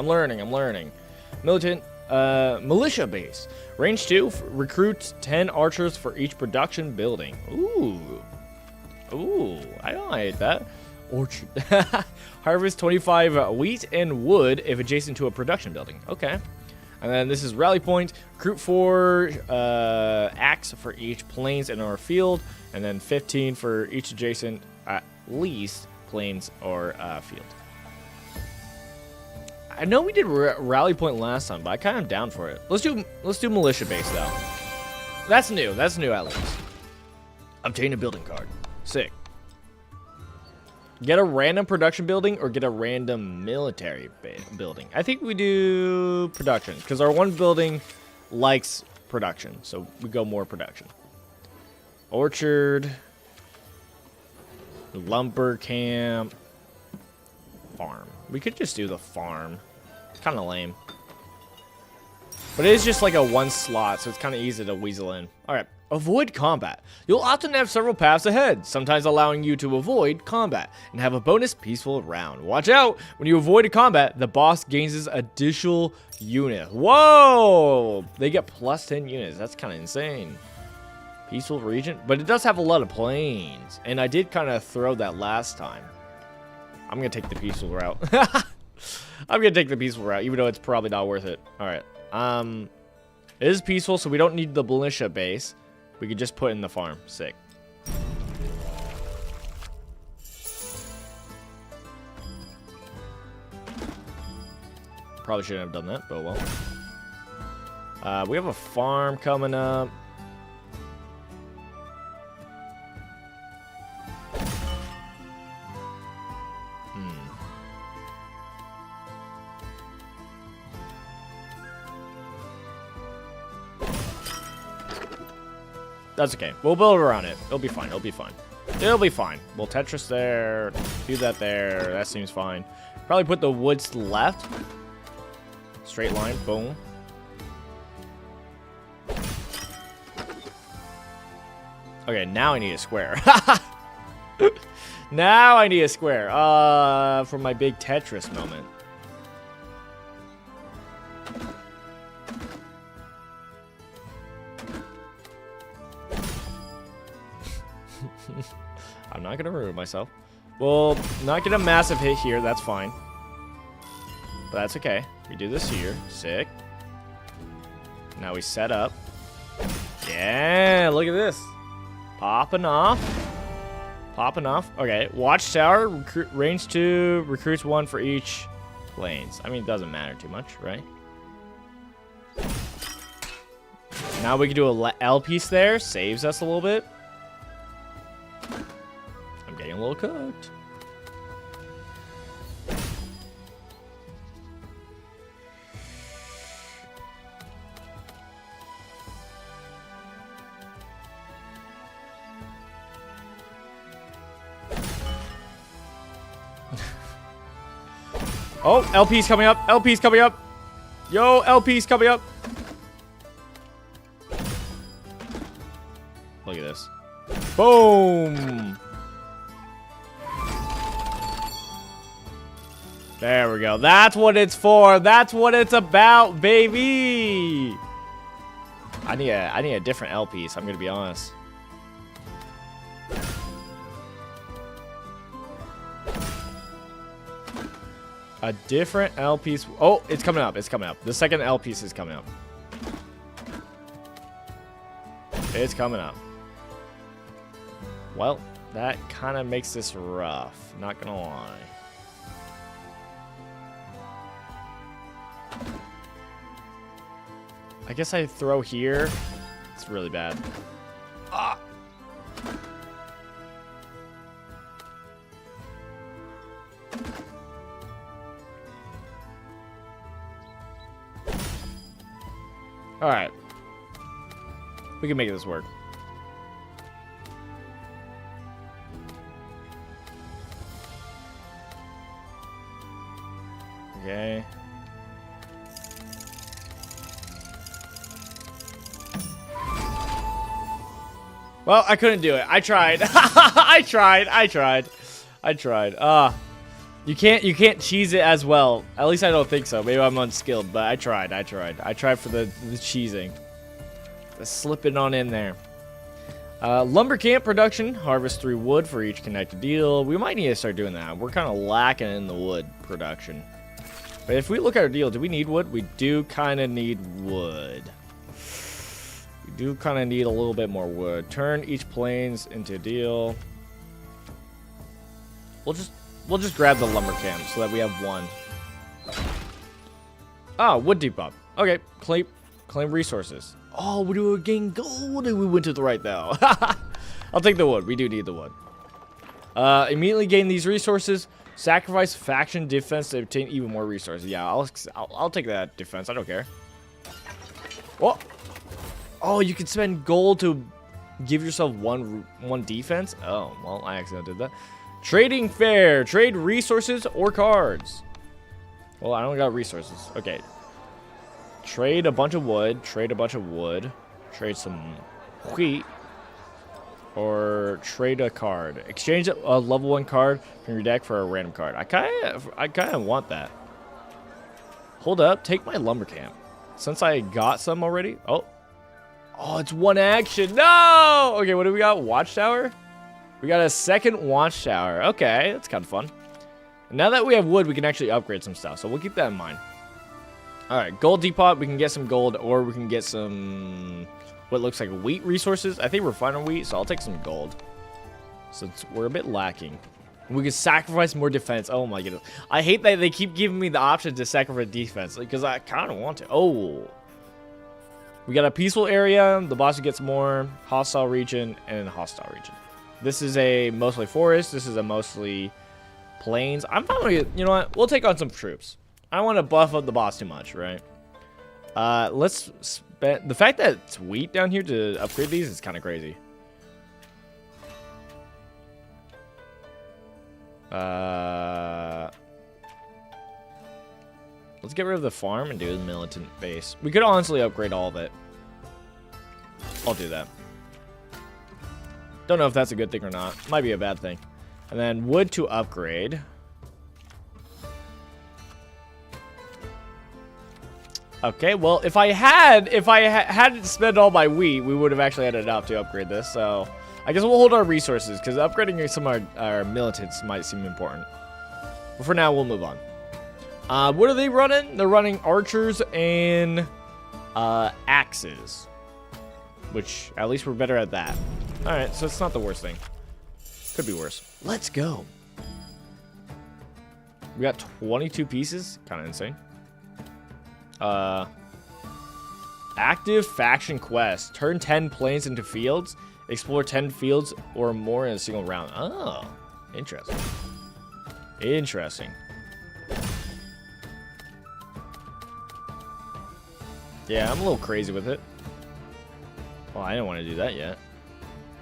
Militia base. Range 2. Recruits 10 archers for each production building. Ooh. I don't hate that. Orchard. Harvest 25 wheat and wood if adjacent to a production building. Okay. And then this is rally point. Recruit 4 axe for each plains in our field. And then 15 for each adjacent, at least, plains or field. I know we did rally point last time, but I kind of down for it. Let's do militia base though. That's new at least. Obtain a building card. Sick. Get a random production building or get a random military building. I think we do production because our one building likes production, so we go more production. Orchard, lumber camp, farm. We could just do the farm. It's kind of lame. But it is just like a one slot, so it's kind of easy to weasel in. All right. Avoid combat. You'll often have several paths ahead, sometimes allowing you to avoid combat and have a bonus peaceful round. Watch out! When you avoid a combat, the boss gains this additional unit. Whoa! They get plus 10 units. That's kind of insane. Peaceful region, but it does have a lot of plains, and I did kind of throw that last time. I'm gonna take the peaceful route. I'm gonna take the peaceful route, even though it's probably not worth it. All right. It is peaceful, so we don't need the militia base. We could just put in the farm. Sick. Probably shouldn't have done that, but well. We have a farm coming up. That's okay. We'll build around it. It'll be fine. It'll be fine. It'll be fine. We'll Tetris there. Do that there. That seems fine. Probably put the woods to the left. Straight line. Boom. Okay, now I need a square. Now I need a square. For my big Tetris moment. I'm not gonna ruin myself. We'll not get a massive hit here. That's fine. But that's okay. We do this here. Sick. Now we set up. Yeah, look at this. Popping off. Popping off. Okay, watchtower. Range 2. Recruits 1 for each lanes. I mean, it doesn't matter too much, right? Now we can do a L piece there. Saves us a little bit. I'm getting a little cooked. Oh, LP's coming up. LP's coming up. Yo, LP's coming up. Look at this. Boom. There we go. That's what it's for. That's what it's about, baby. I need a different L piece. I'm gonna be honest. A different L piece. Oh, it's coming up. It's coming up. The second L piece is coming up. It's coming up. Well, that kind of makes this rough. Not gonna lie. I guess I throw here. It's really bad. Ah! Alright. We can make this work. Okay. Well, I couldn't do it. I tried. I tried. You can't cheese it as well. At least I don't think so. Maybe I'm unskilled, but I tried. I tried for the cheesing. Let's slip it on in there. Lumber camp production. Harvest 3 wood for each connected deal. We might need to start doing that. We're kind of lacking in the wood production. But if we look at our deal, do we need wood? We do kind of need wood. We do kind of need a little bit more wood. Turn each plains into a deal. We'll just grab the lumber camp so that we have one. Oh, wood depot. Okay, claim resources. Oh, we do gain gold and we went to the right though. I'll take the wood. We do need the wood. Immediately gain these resources. Sacrifice faction defense to obtain even more resources. Yeah, I'll take that defense. I don't care. What? Oh, you can spend gold to give yourself one defense. Oh, well, I accidentally did that. Trading fair. Trade resources or cards. Well, I don't got resources. Okay. Trade a bunch of wood. Trade a bunch of wood. Trade some wheat. Or trade a card. Exchange a level 1 card from your deck for a random card. I kind of want that. Hold up. Take my lumber camp. Since I got some already. Oh, it's one action. No! Okay, what do we got? Watchtower? We got a second watchtower. Okay, that's kind of fun. And now that we have wood, we can actually upgrade some stuff. So we'll keep that in mind. All right, gold depot. We can get some gold, or we can get some what looks like wheat resources. I think we're fine on wheat, so I'll take some gold. So we're a bit lacking. We can sacrifice more defense. Oh my goodness. I hate that they keep giving me the option to sacrifice defense because I kind of want to. Oh. We got a peaceful area. The boss gets more. Hostile region and hostile region. This is a mostly forest. This is a mostly plains. I'm probably, you know what? We'll take on some troops. I don't want to buff up the boss too much, right? Let's spend the fact that it's wheat down here to upgrade these is kind of crazy. Let's get rid of the farm and do the militant base. We could honestly upgrade all of it. I'll do that. Don't know if that's a good thing or not. Might be a bad thing. And then wood to upgrade. Okay, well, if I hadn't spent all my wheat, we would have actually had enough to upgrade this. So I guess we'll hold our resources because upgrading some of our militants might seem important. But for now, we'll move on. What are they running? They're running archers and axes, which at least we're better at that. All right, so it's not the worst thing. Could be worse. Let's go. We got 22 pieces. Kind of insane. Active faction quest. Turn 10 plains into fields. Explore 10 fields or more in a single round. Oh, interesting. Interesting. Yeah, I'm a little crazy with it. Well, I didn't want to do that yet.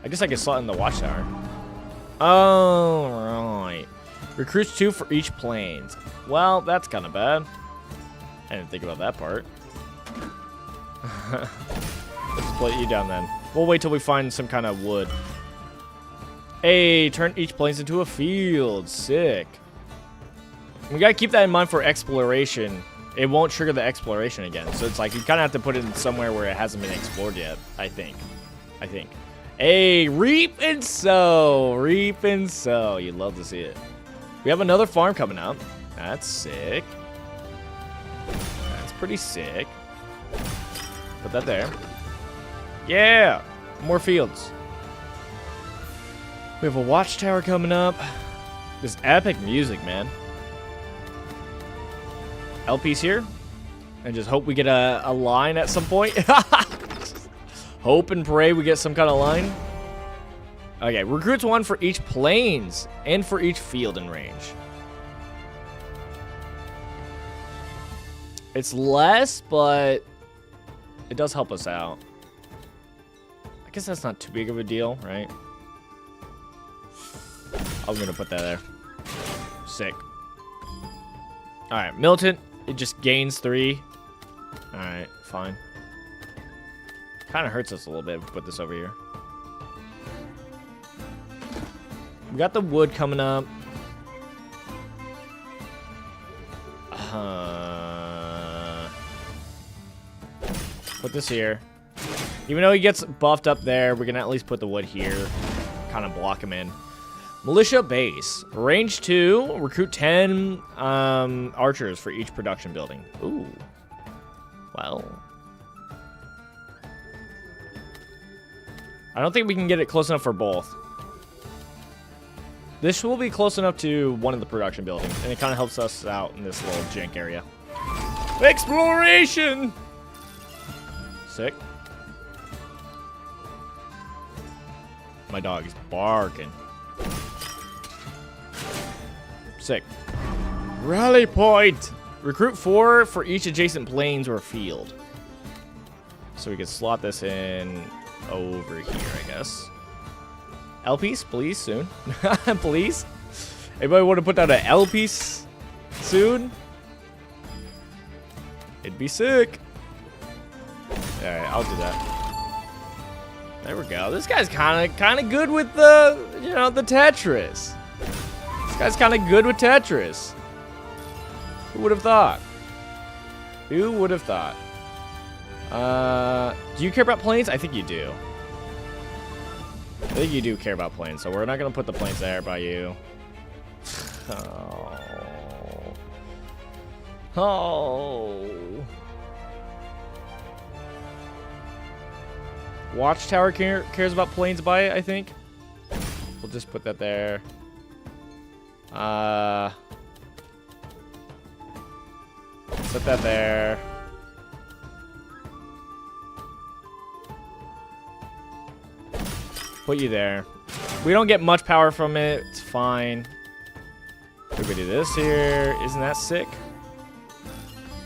I guess I can slot in the watchtower. Oh, right. Recruits 2 for each plains. Well, that's kind of bad. I didn't think about that part. Let's split you down then. We'll wait till we find some kind of wood. Hey, turn each plains into a field. Sick. We gotta keep that in mind for exploration. It won't trigger the exploration again. So it's like you kind of have to put it in somewhere where it hasn't been explored yet, I think. Hey, reap and sow. Reap and sow. You'd love to see it. We have another farm coming up. That's sick. That's pretty sick. Put that there. Yeah! More fields. We have a watchtower coming up. This epic music, man. LP's here. And just hope we get a line at some point. Hope and pray we get some kind of line. Okay, recruits 1 for each plains and for each field in range. It's less, but it does help us out. I guess that's not too big of a deal, right? I'm gonna put that there. Sick. Alright, militant. It just gains 3. Alright, fine. Kind of hurts us a little bit if we put this over here. We got the wood coming up. Put this here. Even though he gets buffed up there, we're going to at least put the wood here. Kind of block him in. Militia base. Range 2. Recruit 10 archers for each production building. Ooh. Well. I don't think we can get it close enough for both. This will be close enough to one of the production buildings, and it kind of helps us out in this little jank area. Exploration! Sick. My dog is barking. Sick. Rally point! Recruit 4 for each adjacent plains or field. So we can slot this in over here, I guess. L-piece, please, soon. Please. Anybody want to put down an L-piece soon? It'd be sick. Alright, I'll do that. There we go. This guy's kind of good with the, you know, the Tetris. This guy's kind of good with Tetris. Who would have thought? Who would have thought? Do you care about planes? I think you do. I think you do care about planes, so we're not going to put the planes there by you. Oh. Oh. Watchtower cares about planes by it, I think. We'll just put that there. Set that there. Put you there. We don't get much power from it. It's fine. We could do this here. Isn't that sick?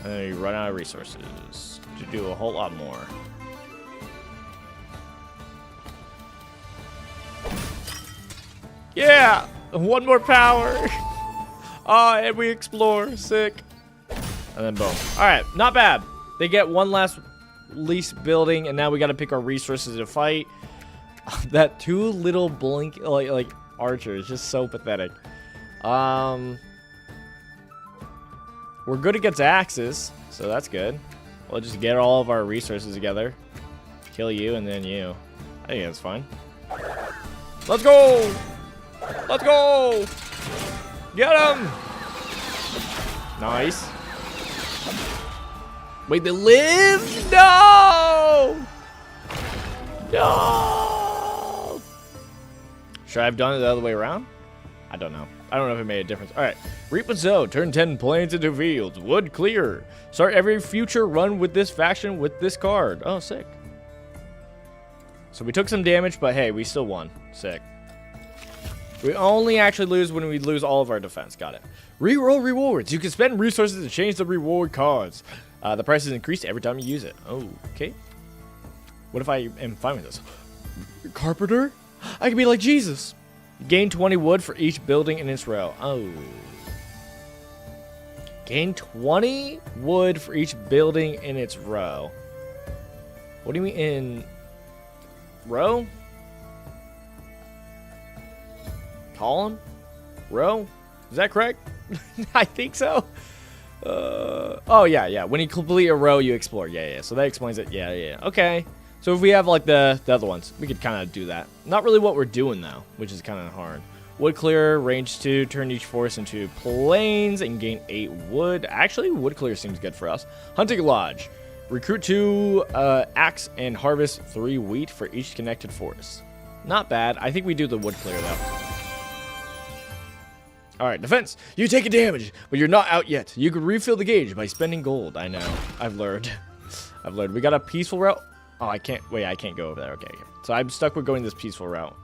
And then you run out of resources to do a whole lot more. Yeah! One more power! Oh, and we explore. Sick. And then boom. Alright, not bad. They get one last lease building, and now we gotta pick our resources to fight. That 2 little blink like archers, just so pathetic. We're good against axes, so that's good. We'll just get all of our resources together. Kill you and then you. I think that's fine. Let's go! Let's go! Get him! Nice. Wait, they live? No! No! Should I have done it the other way around? I don't know. I don't know if it made a difference. All right. Reap and sow. Turn 10 plains into fields. Wood clear. Start every future run with this faction with this card. Oh, sick. So we took some damage, but hey, we still won. Sick. We only actually lose when we lose all of our defense. Got it. Reroll rewards. You can spend resources to change the reward cards. The price is increased every time you use it. Oh, okay. What if I am fine with this? Carpenter? I can be like Jesus. Gain 20 wood for each building in its row. Oh. Gain 20 wood for each building in its row. What do you mean in row? Column? Row? Is that correct? I think so. Oh, yeah. When you complete a row, you explore. Yeah. So that explains it. Yeah. Okay. So if we have like the other ones, we could kind of do that. Not really what we're doing though, which is kind of hard. Wood clear, range 2, turn each forest into plains and gain 8 wood. Actually, wood clear seems good for us. Hunting lodge. Recruit 2 axe and harvest 3 wheat for each connected forest. Not bad. I think we do the wood clear though. Alright, defense. You take a damage, but you're not out yet. You can refill the gauge by spending gold. I know. I've learned. I've learned. We got a peaceful route. Oh, I can't. Wait, I can't go over there. Okay. So I'm stuck with going this peaceful route.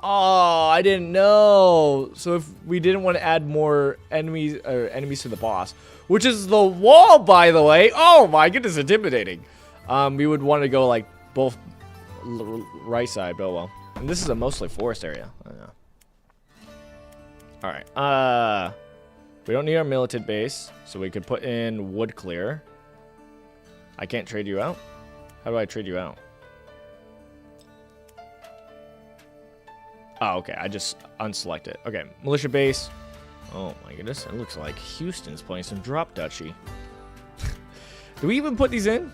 Oh, I didn't know. So if we didn't want to add more enemies to the boss, which is the wall, by the way. Oh my goodness, intimidating. We would want to go like both right side, but well. And this is a mostly forest area. I don't know. All right. We don't need our militant base, so we could put in wood clear. I can't trade you out. How do I trade you out? Oh, okay. I just unselect it. Okay, militia base. Oh my goodness, it looks like Houston's playing some drop duchy. Do we even put these in?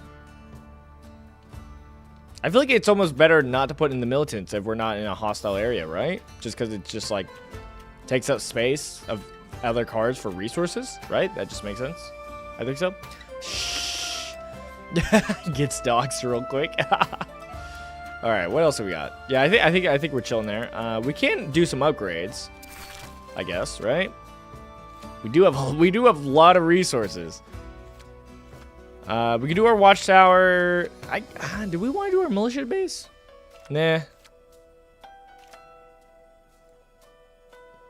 I feel like it's almost better not to put in the militants if we're not in a hostile area, right? Just because it just like takes up space of other cards for resources, right? That just makes sense. I think so. Shh. Gets dogs real quick. All right, what else have we got? Yeah, I think we're chilling there. We can do some upgrades, I guess, right? We do have a lot of resources. We can do our watchtower. Do we want to do our militia base? Nah.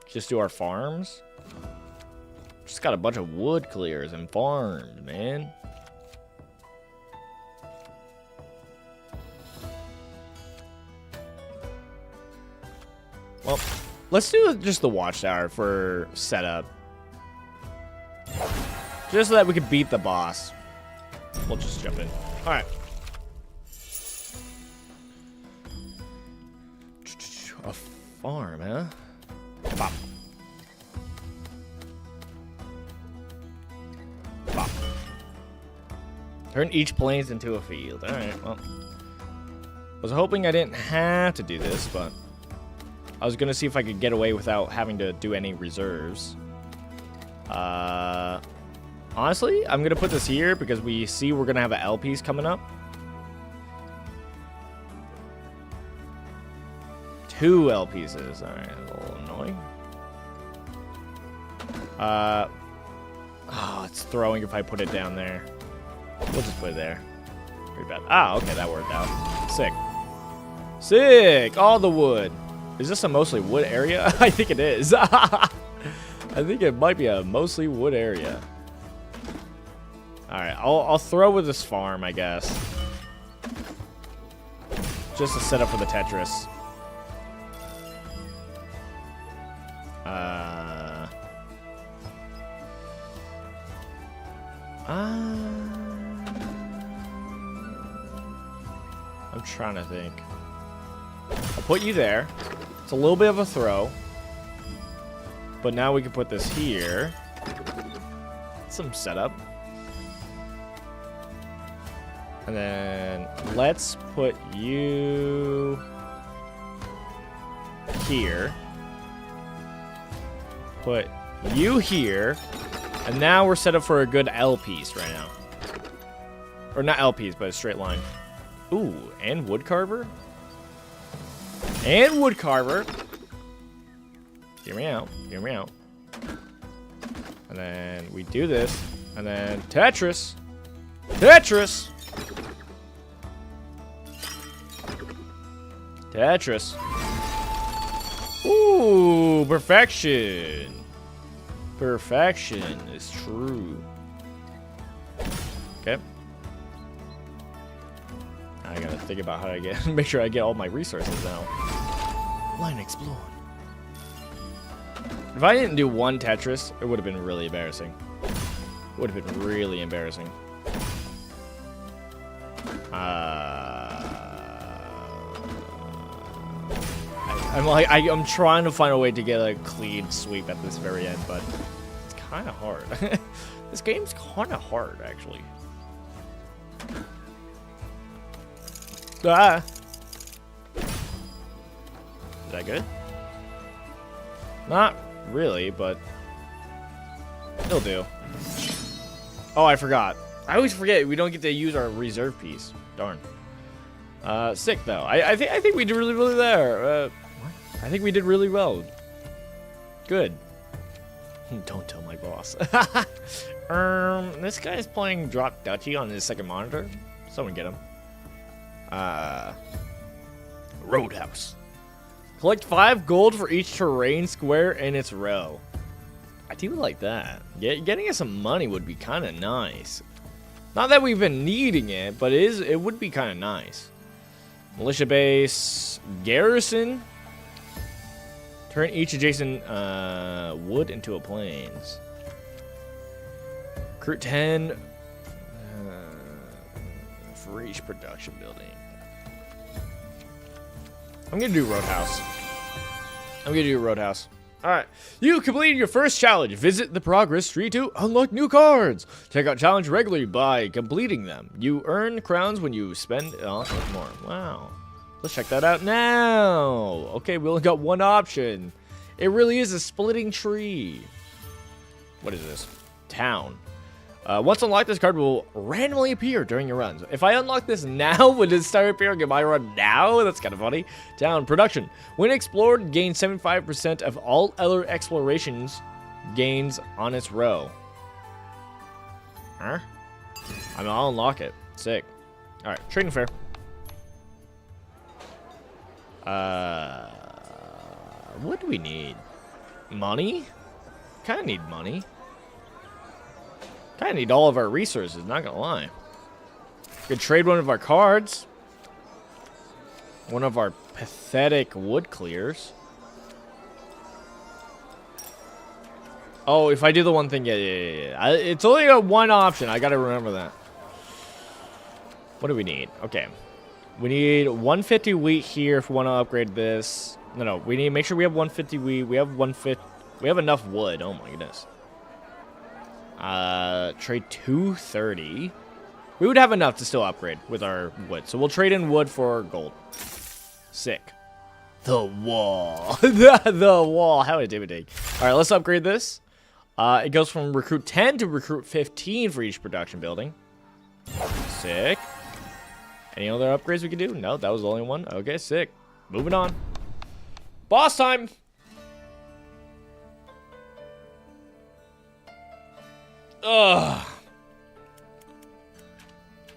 Just do our farms. Just got a bunch of wood clears and farms, man. Well, let's do just the watchtower for setup. Just so that we can beat the boss. We'll just jump in. All right. A farm, huh? Bop. Bop. Turn each plains into a field. All right, well. I was hoping I didn't have to do this, but I was going to see if I could get away without having to do any reserves. Honestly, I'm going to put this here because we see we're going to have an LPs coming up. 2 LPs. All right, a little annoying. Oh, it's throwing if I put it down there. We'll just put it there. Pretty bad. Ah, okay, that worked out. Sick. Sick! All the wood. Is this a mostly wood area? I think it is. I think it might be a mostly wood area. Alright, I'll throw with this farm, I guess. Just to set up for the Tetris. I'm trying to think. I'll put you there. It's a little bit of a throw. But now we can put this here. Some setup. And then let's put you here. Put you here. And now we're set up for a good L piece right now. Or not L piece, but a straight line. Ooh, and wood carver. And wood carver. Hear me out. Hear me out. And then we do this. And then Tetris. Tetris. Tetris. Ooh, perfection. Perfection is true. Okay. I gotta think about how to make sure I get all my resources now. Line explode. If I didn't do one Tetris, it would have been really embarrassing. Would have been really embarrassing. I'm trying to find a way to get a clean sweep at this very end, but it's kind of hard. This game's kind of hard, actually. Ah. Is that good? Not really, but it'll do. Oh, I forgot. I always forget we don't get to use our reserve piece. Darn. Sick though. I think we did really there. I think we did really well. Good. Don't tell my boss. This guy is playing Drop Dutchy on his second monitor. Someone get him. Roadhouse. Collect 5 gold for each terrain square in its row. I do like that. Getting us some money would be kind of nice. Not that we've been needing it, but it would be kind of nice. Militia base, garrison. Turn each adjacent wood into a plains. Recruit 10 for each production building. I'm gonna do Roadhouse. Alright, you completed your first challenge. Visit the progress tree to unlock new cards. Check out challenge regularly by completing them. You earn crowns when you spend more. Wow. Let's check that out now. Okay, we only got one option. It really is a splitting tree. What is this? Town. Once unlocked, this card will randomly appear during your runs. If I unlock this now, would it start appearing in my run now? That's kind of funny. Town production. When explored, gain 75% of all other explorations gains on its row. Huh? I mean, I'll unlock it. Sick. All right, trading fair. What do we need? Money? Kind of need money. Kind of need all of our resources, not gonna lie. Could trade one of our cards. One of our pathetic wood clears. Oh, if I do the one thing, yeah. It's only a one option. I gotta remember that. What do we need? Okay. We need 150 wheat here if we want to upgrade this. No. We need to make sure we have 150 wheat. We have 150. We have enough wood. Oh my goodness. Trade 230. We would have enough to still upgrade with our wood. So we'll trade in wood for gold. Sick. The wall. The wall. How intimidating. All right, let's upgrade this. It goes from recruit 10 to recruit 15 for each production building. Sick. Any other upgrades we can do? No, that was the only one. Okay, sick. Moving on. Boss time. Ugh.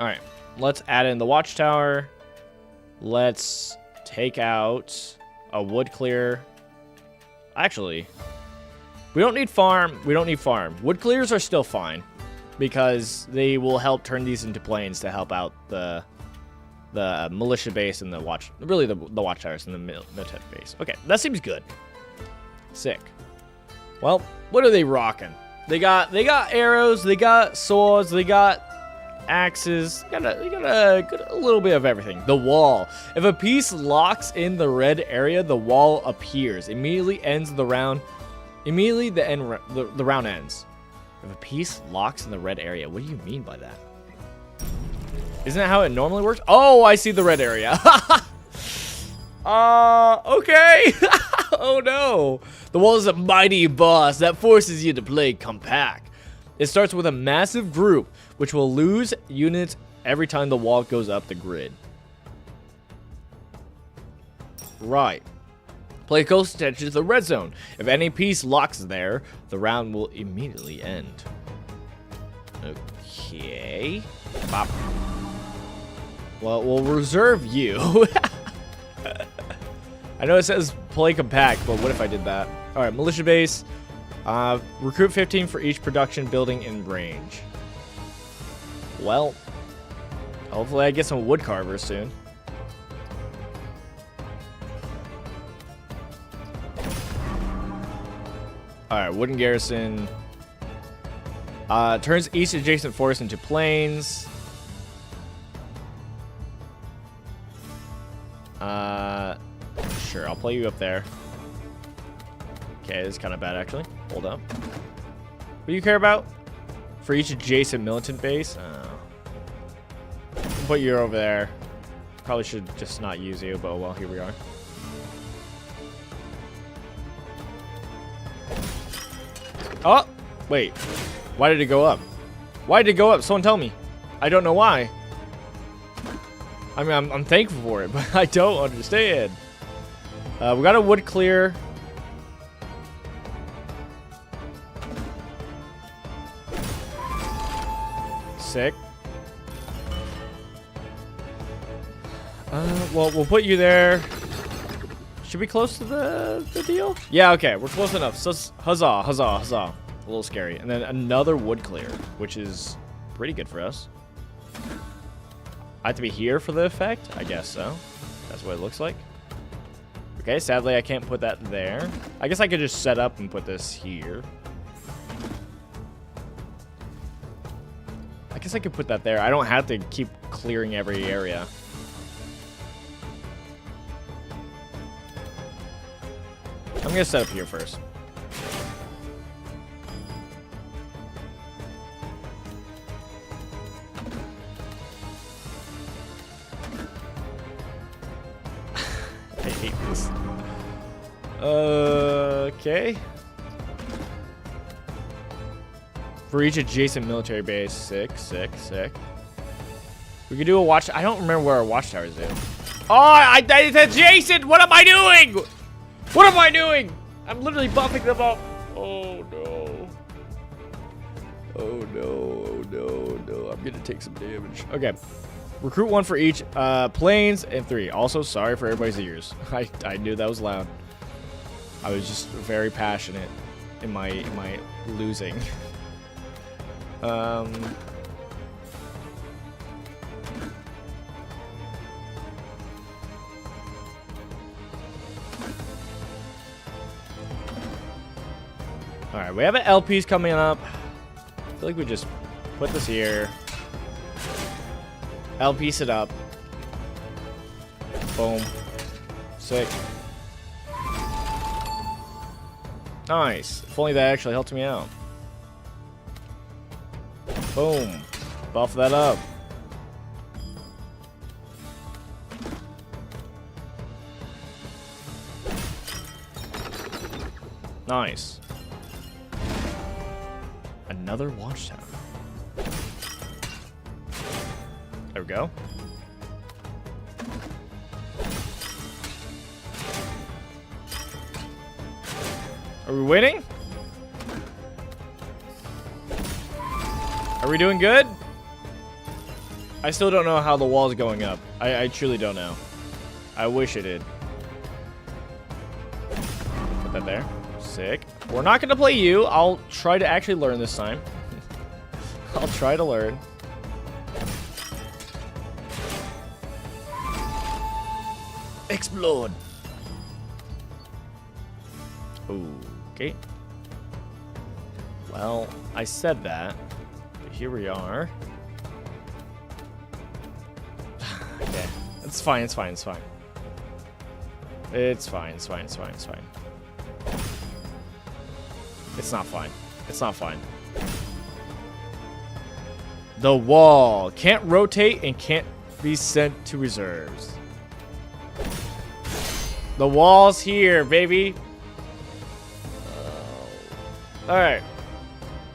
Alright, let's add in the watchtower. Let's take out a wood clear. Actually, we don't need farm. Wood clears are still fine because they will help turn these into plains to help out the militia base and the watchtowers and the military base. Okay, that seems good. Sick. Well, what are they rocking? They got arrows, they got swords, they got axes. They got a little bit of everything. The wall. If a piece locks in the red area, the wall appears. Immediately ends the round. Immediately the round ends. If a piece locks in the red area, what do you mean by that? Isn't that how it normally works? Oh, I see the red area. Okay. Oh no. The wall is a mighty boss that forces you to play compact. It starts with a massive group, which will lose units every time the wall goes up the grid. Right. Play close attention to the red zone. If any piece locks there, the round will immediately end. Okay. Bop. Well, we'll reserve you. I know it says play compact, but what if I did that? All right, militia base. Recruit 15 for each production building in range. Well, hopefully I get some wood carvers soon. All right, wooden garrison. Turns each adjacent forest into plains. Sure, I'll play you up there. Okay, this is kind of bad, actually. Hold up. What do you care about? For each adjacent militant base? Put you over there. Probably should just not use you, but well, here we are. Oh, wait. Why did it go up? Why did it go up? Someone tell me. I don't know why. I mean, I'm thankful for it, but I don't understand. We got a wood clear. Sick. Well, we'll put you there. Should we close to the deal? Yeah, okay, we're close enough. So, huzzah, huzzah, huzzah. A little scary. And then another wood clear, which is pretty good for us. I have to be here for the effect? I guess so. That's what it looks like. Okay, sadly, I can't put that there. I guess I could just set up and put this here. I guess I could put that there. I don't have to keep clearing every area. I'm gonna set up here first. I hate this. Okay. For each adjacent military base. Sick, sick, sick. We could do a watch. I don't remember where our watchtower is at. Oh, it's adjacent! What am I doing? What am I doing? I'm literally buffing them up. Oh no. Oh no, oh no, oh no. I'm gonna take some damage. Okay. Recruit 1 for each planes and 3. Also, sorry for everybody's ears. I knew that was loud. I was just very passionate in my losing. Alright, we have an LPs coming up. I feel like we just put this here. LPs it up. Boom. Sick. Nice. If only that actually helped me out. Boom. Buff that up. Nice. Another watchtower. There we go. Are we winning? Are we doing good? I still don't know how the wall's going up. I truly don't know. I wish it did. Put that there. Sick. We're not going to play you. I'll try to actually learn this time. I'll try to learn. Explode. Okay. Well, I said that. But here we are. Okay. It's fine, it's fine, it's fine. It's fine, it's fine, it's fine, it's fine. It's not fine. It's not fine. The wall. Can't rotate and can't be sent to reserves. The wall's here, baby. Alright.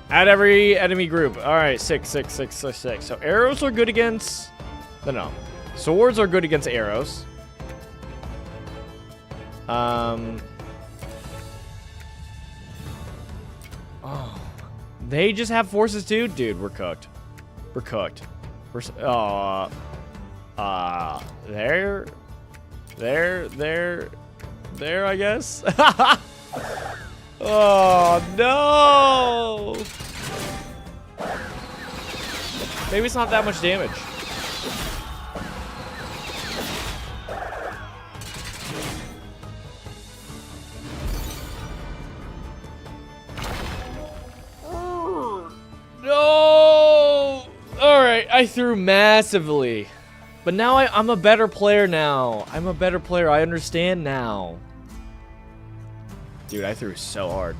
Add every enemy group. Alright, 6, 6, 6, 6, 6. So arrows are good against... No. Swords are good against arrows. Oh. They just have forces too? Dude, we're cooked. We're cooked. We're... There, I guess. Oh, no. Maybe it's not that much damage. No. All right, I threw massively. But now I'm a better player now. I'm a better player. I understand now. Dude, I threw so hard.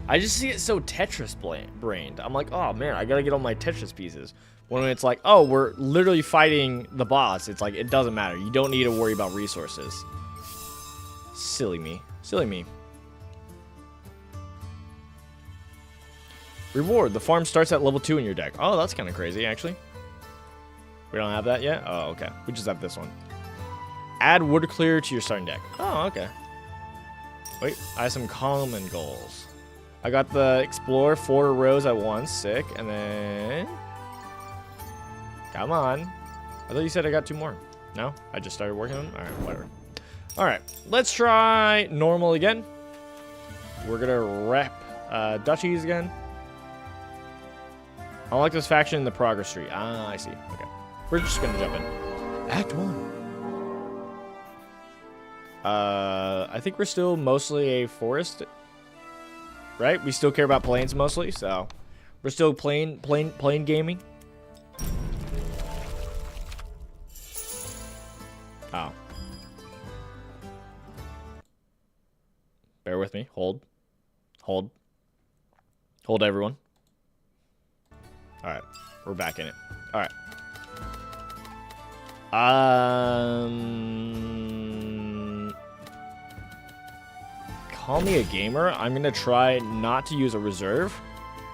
I just see it so Tetris brained. I'm like, oh man, I gotta get all my Tetris pieces. When it's like, oh, we're literally fighting the boss. It's like, it doesn't matter. You don't need to worry about resources. Silly me. Silly me. Reward. The farm starts at level 2 in your deck. Oh, that's kind of crazy, actually. We don't have that yet? Oh, okay. We just have this one. Add wood clear to your starting deck. Oh, okay. Wait, I have some common goals. I got the explore 4 rows at once. Sick. And then... Come on. I thought you said I got 2 more. No? I just started working on them? Alright, whatever. Alright, let's try normal again. We're gonna rep duchies again. I like this faction in the progress tree. Ah, I see. Okay. We're just gonna jump in. Act 1. I think we're still mostly a forest. Right? We still care about plains mostly, so we're still plain gaming. Oh. Bear with me. Hold. Hold. Hold, everyone. Alright. We're back in it. Alright. Call me a gamer. I'm going to try not to use a reserve.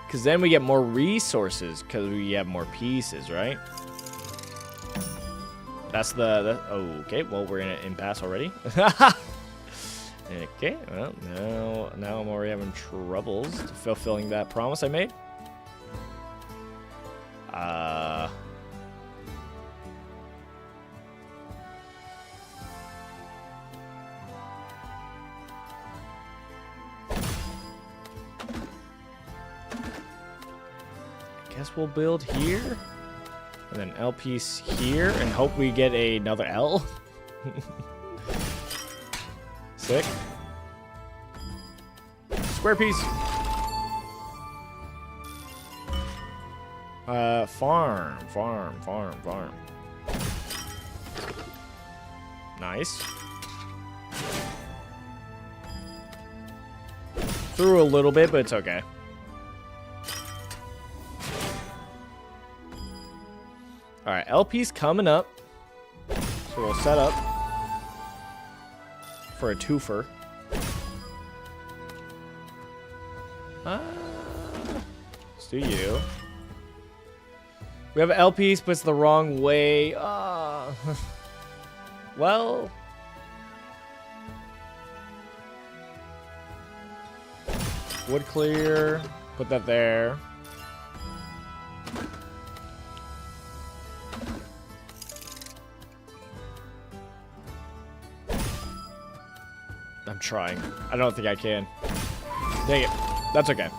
Because then we get more resources. Because we have more pieces, right? That's the okay, well, we're in an impasse already. Okay, well, now I'm already having troubles fulfilling that promise I made. Guess we'll build here. And then L piece here, and hope we get another L. Sick. Square piece. Farm. Nice. Through a little bit, but it's okay. Alright, LP's coming up. So we'll set up for a twofer. Let's do you. We have LPs, but it's the wrong way. Well. Wood clear. Put that there. I'm trying. I don't think I can. Dang it. That's okay.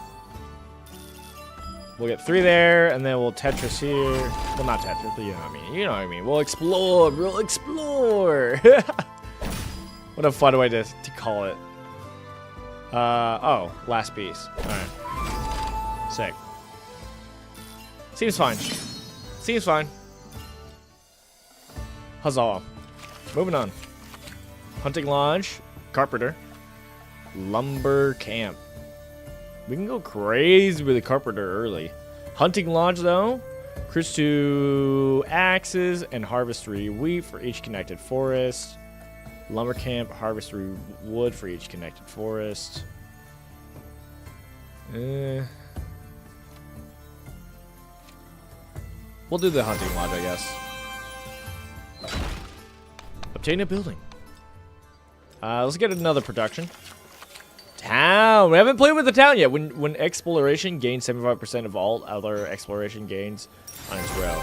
We'll get 3 there, and then we'll Tetris here. Well, not Tetris, but you know what I mean. You know what I mean. We'll explore. We'll explore. What a fun way to call it. Oh, last piece. Alright. Sick. Seems fine. Seems fine. Huzzah. Moving on. Hunting Lodge. Carpenter. Lumber Camp. We can go crazy with the Carpenter early. Hunting Lodge, though. Cruise to axes and harvest 3 wheat for each connected forest. Lumber Camp, harvest 3 wood for each connected forest. We'll do the Hunting Lodge, I guess. Obtain a building. Let's get another production. Town. We haven't played with the town yet. When exploration gains 75% of all other exploration gains on its row.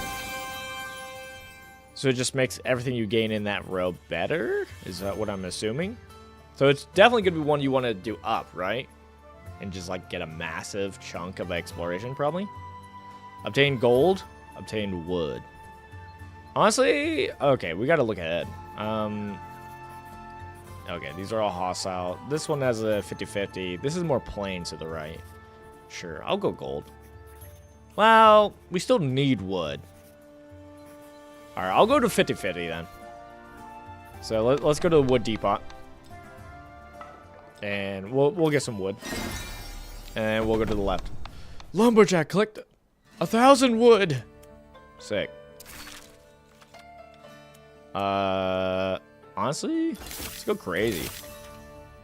So it just makes everything you gain in that row better? Is that what I'm assuming? So it's definitely going to be one you want to do up, right? And just like get a massive chunk of exploration probably. Obtain gold. Obtain wood. Honestly, okay, we got to look ahead. Okay, these are all hostile. This one has a 50-50. This is more plain to the right. Sure, I'll go gold. Well, we still need wood. Alright, I'll go to 50-50 then. So let's go to the wood depot. And we'll get some wood. And we'll go to the left. Lumberjack clicked 1,000 wood. Sick. Honestly, let's go crazy.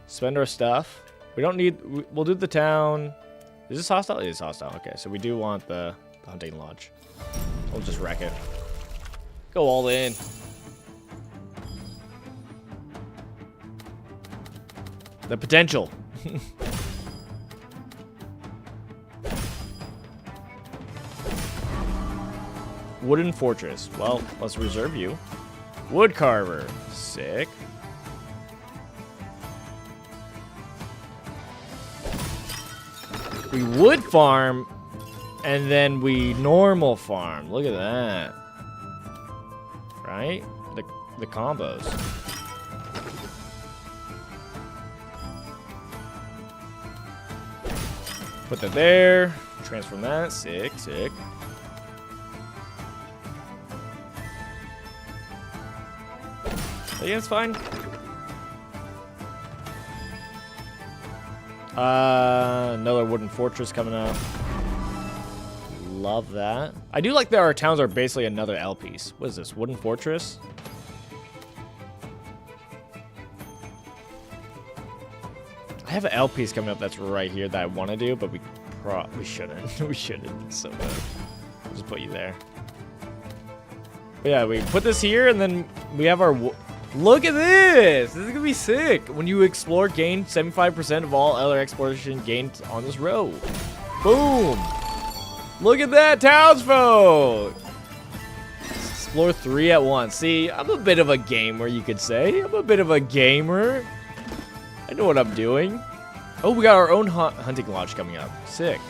Spend our stuff. We don't need... We'll do the town. Is this hostile? It is hostile. Okay, so we do want the hunting lodge. We'll just wreck it. Go all in. The potential. Wooden fortress. Well, let's reserve you. Wood carver. Sick. We wood farm, and then we normal farm. Look at that. Right? The combos. Put that there. Transform that. Sick, sick. Yeah, it's fine. Another wooden fortress coming up. Love that. I do like that our towns are basically another L piece. What is this? Wooden fortress? I have an L piece coming up that's right here that I want to do, but we shouldn't. We shouldn't. It's so bad. I'll just put you there. But yeah, we put this here, and then we have our... Look at this! This is gonna be sick. When you explore, gain 75% of all other exploration gained on this road. Boom! Look at that, townsfolk! Explore 3 at once. See, I'm a bit of a gamer, you could say. I'm a bit of a gamer. I know what I'm doing. Oh, we got our own hunting lodge coming up. Sick.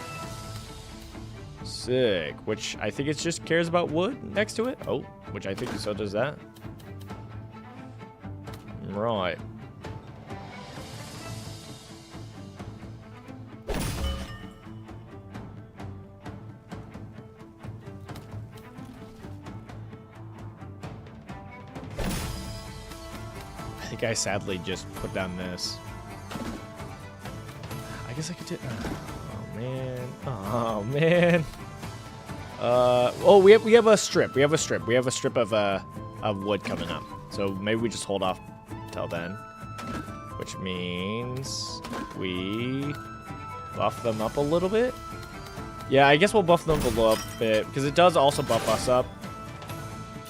Sick. Which I think it just cares about wood next to it. Oh, which I think so does that. Right. I think I sadly just put down this. I guess I could do... Oh, man. Oh, man. Oh, we have a strip. We have a strip. We have a strip of wood coming up. So maybe we just hold off till then, which means we buff them up a little bit. Yeah, I guess we'll buff them a little bit because it does also buff us up,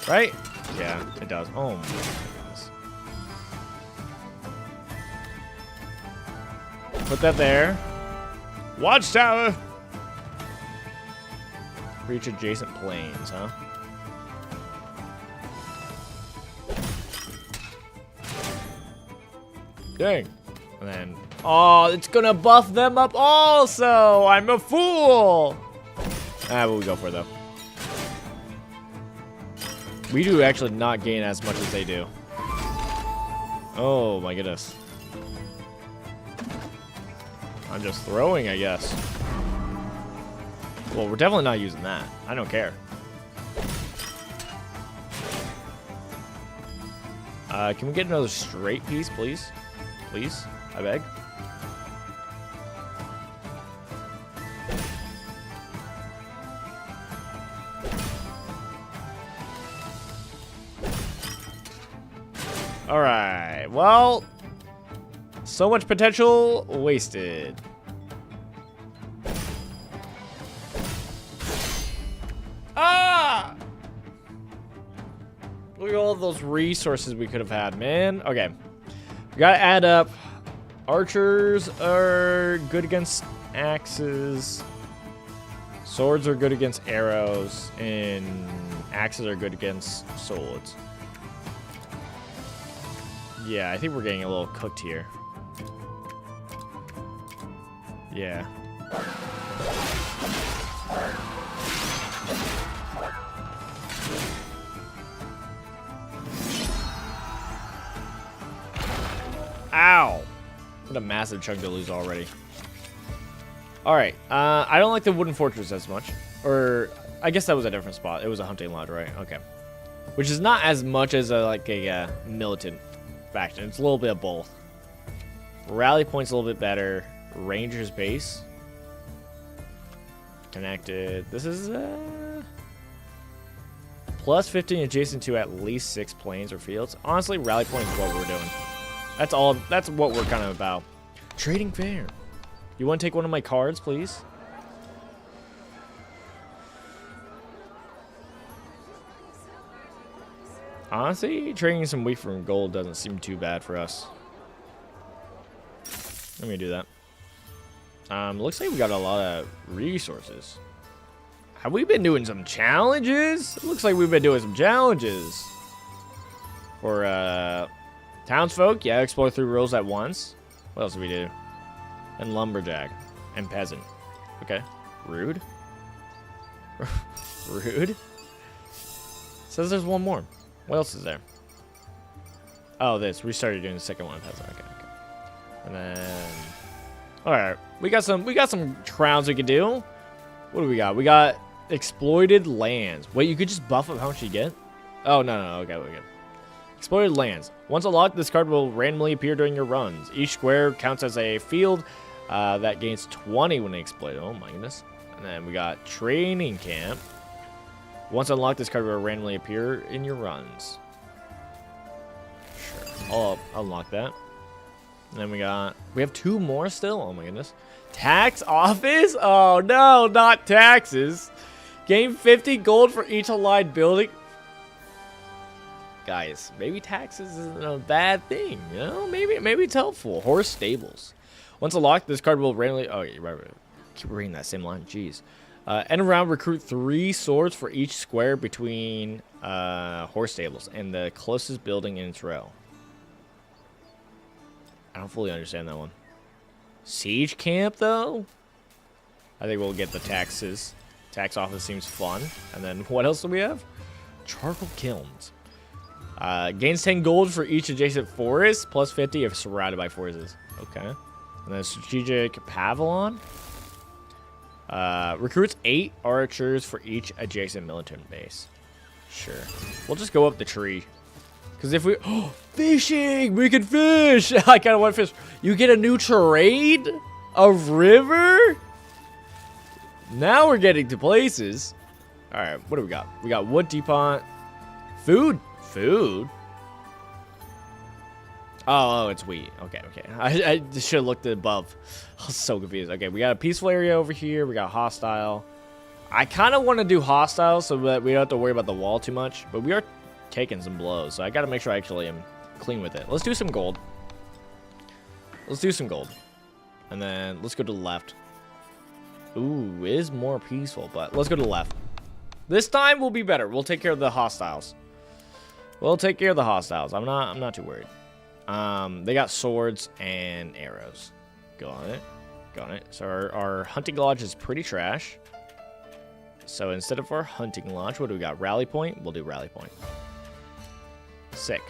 right? Yeah, it does. Oh my goodness. Put that there. Watchtower. Reach adjacent planes, huh? Dang. And then, oh, it's gonna buff them up also. I'm a fool. Ah, but we go for it though. We do actually not gain as much as they do. Oh my goodness. I'm just throwing, I guess. Well, we're definitely not using that. I don't care. Can we get another straight piece, please? Please, I beg. All right, well, so much potential wasted. Ah! Look at all those resources we could have had, man. Okay. We gotta add up. Archers are good against axes. Swords are good against arrows. And axes are good against swords. Yeah, I think we're getting a little cooked here. Yeah. Ow! What a massive chunk to lose already. Alright, I don't like the wooden fortress as much. Or, I guess that was a different spot. It was a hunting lodge, right? Okay. Which is not as much as a militant faction. It's a little bit of both. Rally point's a little bit better. Ranger's base. Connected. This is, plus 15 adjacent to at least 6 plains or fields. Honestly, rally point is what we're doing. That's what we're kind of about. Trading fair. You want to take one of my cards, please? Honestly, trading some wheat from gold doesn't seem too bad for us. Let me do that. Looks like we got a lot of resources. Have we been doing some challenges? It looks like we've been doing some challenges. For, townsfolk, yeah, explore 3 roles at once. What else do we do? And lumberjack. And peasant. Okay. Rude. Rude. Says there's one more. What else is there? Oh, this. We started doing the second one. Peasant. Okay, okay. And then... Alright. We got some crowns we could do. What do we got? We got exploited lands. Wait, you could just buff up how much you get? Oh, no. Okay, we're good. Exploited lands. Once unlocked, this card will randomly appear during your runs. Each square counts as a field that gains 20 when exploited. Oh my goodness. And then we got training camp. Once unlocked, this card will randomly appear in your runs. Sure. I'll unlock that. And then we have 2 more still. Oh my goodness. Tax office? Oh no, not taxes. Gain 50 gold for each aligned building. Guys, maybe taxes isn't a bad thing, you know? Maybe it's helpful. Horse stables. Once unlocked, this card will randomly... Oh, yeah, right. Keep reading that same line. Jeez. End around, recruit 3 swords for each square between horse stables and the closest building in its row. I don't fully understand that one. Siege camp, though? I think we'll get the taxes. Tax office seems fun. And then what else do we have? Charcoal kilns. Gains 10 gold for each adjacent forest, plus 50 if surrounded by forests. Okay. And then strategic pavilion. Recruits 8 archers for each adjacent militant base. Sure. We'll just go up the tree. Because if we... Oh, fishing! We can fish! I kind of want to fish. You get a new trade? A river? Now we're getting to places. Alright, what do we got? We got wood depot. Food? Food? Oh, it's wheat. Okay. I just should have looked above. I was so confused. Okay, we got a peaceful area over here. We got hostile. I kind of want to do hostile so that we don't have to worry about the wall too much. But we are taking some blows. So I got to make sure I actually am clean with it. Let's do some gold. And then let's go to the left. Ooh, it is more peaceful. But let's go to the left. This time will be better. We'll take care of the hostiles. I'm not too worried. They got swords and arrows. Go on it. So our hunting lodge is pretty trash. So instead of our hunting lodge, what do we got? Rally point? We'll do rally point. Sick.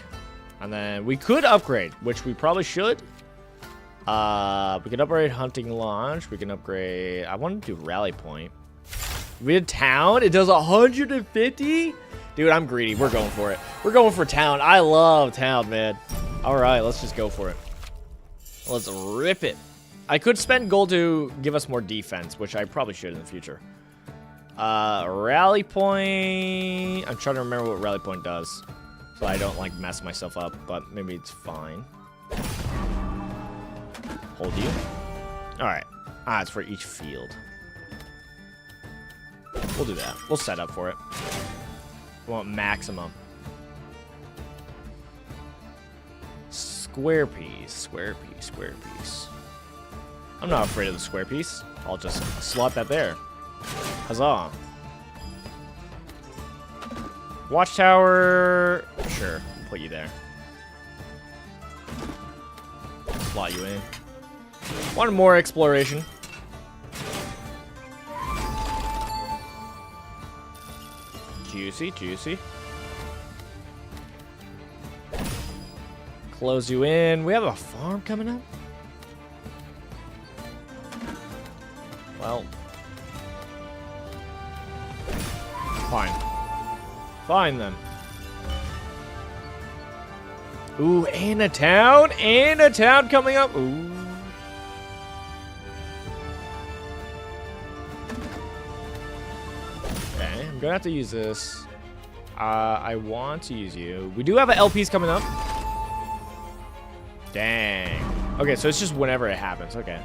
And then we could upgrade, which we probably should. We can upgrade hunting lodge. We can upgrade... I want to do rally point. We did town. It does 150? Dude, I'm greedy. We're going for it. We're going for town. I love town, man. All right, let's just go for it. Let's rip it. I could spend gold to give us more defense, which I probably should in the future. Rally point. I'm trying to remember what rally point does, so I don't like mess myself up. But maybe it's fine. Hold you. All right. It's for each field. We'll do that. We'll set up for it. We want maximum. Square piece. I'm not afraid of the square piece. I'll just slot that there. Huzzah. Watchtower. Sure, we'll put you there. Slot you in. One more exploration. Juicy. Close you in. We have a farm coming up. Well. Fine then. Ooh, and a town? And a town coming up? Ooh. Okay, I'm gonna have to use this. I want to use you. We do have LPs coming up. Dang. Okay, so it's just whenever it happens. Okay.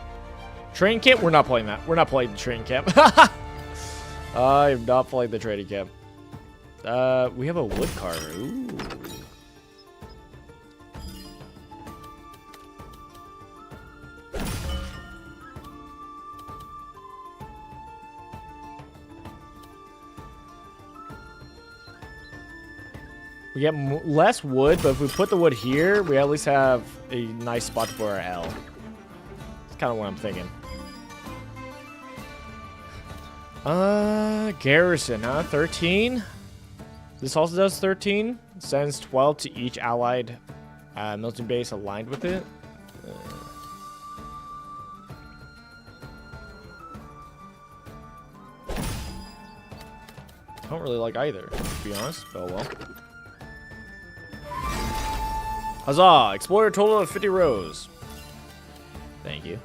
Train camp? We're not playing that. We're not playing the train camp. I am not playing the training camp. We have a wood carver. Ooh. We get less wood, but if we put the wood here, we at least have a nice spot for our L. That's kind of what I'm thinking. Garrison, huh? 13? This also does 13. Sends 12 to each allied military base aligned with it. I don't really like either, to be honest. Oh well. Huzzah! Explorer total of 50 rows. Thank you.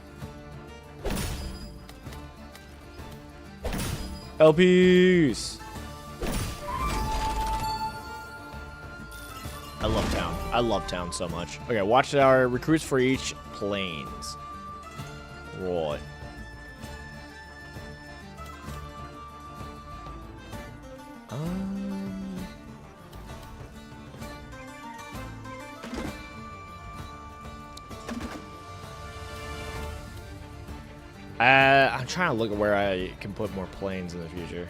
LPs! I love town. I love town so much. Okay, watchtower recruits for each planes. Right. I'm trying to look at where I can put more planes in the future.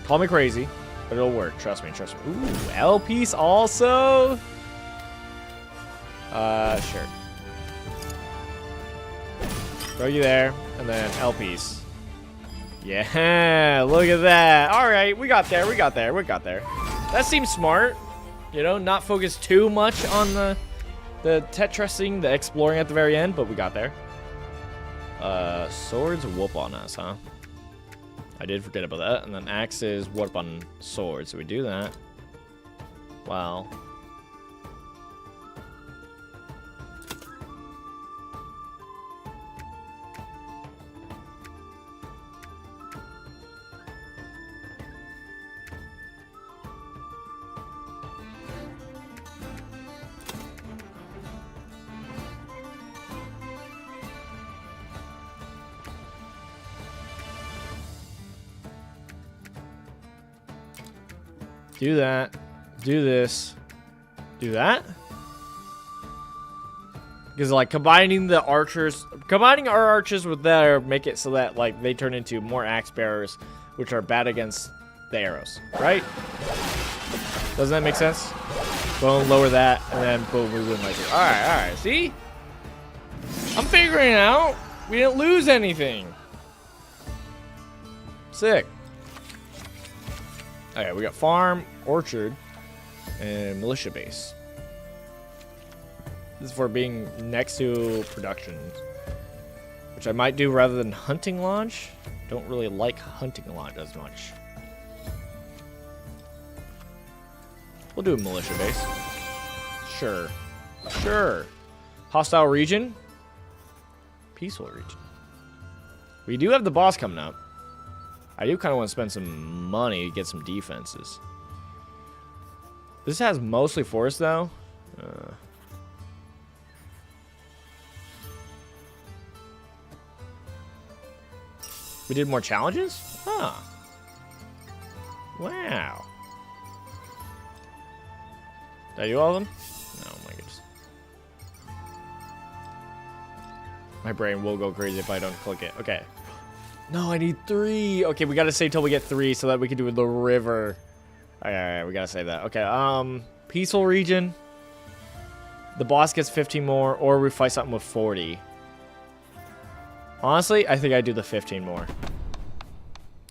Call me crazy, but it'll work. Trust me, trust me. Ooh, L piece also? Sure. Throw you there, and then L piece. Yeah, look at that. All right, we got there, we got there, we got there. That seems smart. You know, not focus too much on the tetrising, the exploring at the very end, but we got there. Swords whoop on us, huh? I did forget about that. And then axes whoop on swords. So we do that. Wow. Do that. Do this. Do that? Because like combining the archers, combining our archers with their, make it so that like they turn into more axe bearers, which are bad against the arrows, right? Doesn't that make sense? Boom, lower that, and then boom, we win like here. All right, see? I'm figuring it out. We didn't lose anything. Sick. Okay, we got farm, orchard, and militia base. This is for being next to production, which I might do rather than hunting lodge. Don't really like hunting lodge as much. We'll do a militia base. Sure. Sure. Hostile region. Peaceful region. We do have the boss coming up. I do kind of want to spend some money to get some defenses. This has mostly forest, though. We did more challenges? Huh. Wow. Did I do all of them? No, my goodness. My brain will go crazy if I don't click it. Okay. No, I need 3. Okay, we gotta save till we get 3 so that we can do the river. Alright, we gotta save that. Okay, peaceful region. The boss gets 15 more, or we fight something with 40. Honestly, I think I do the 15 more.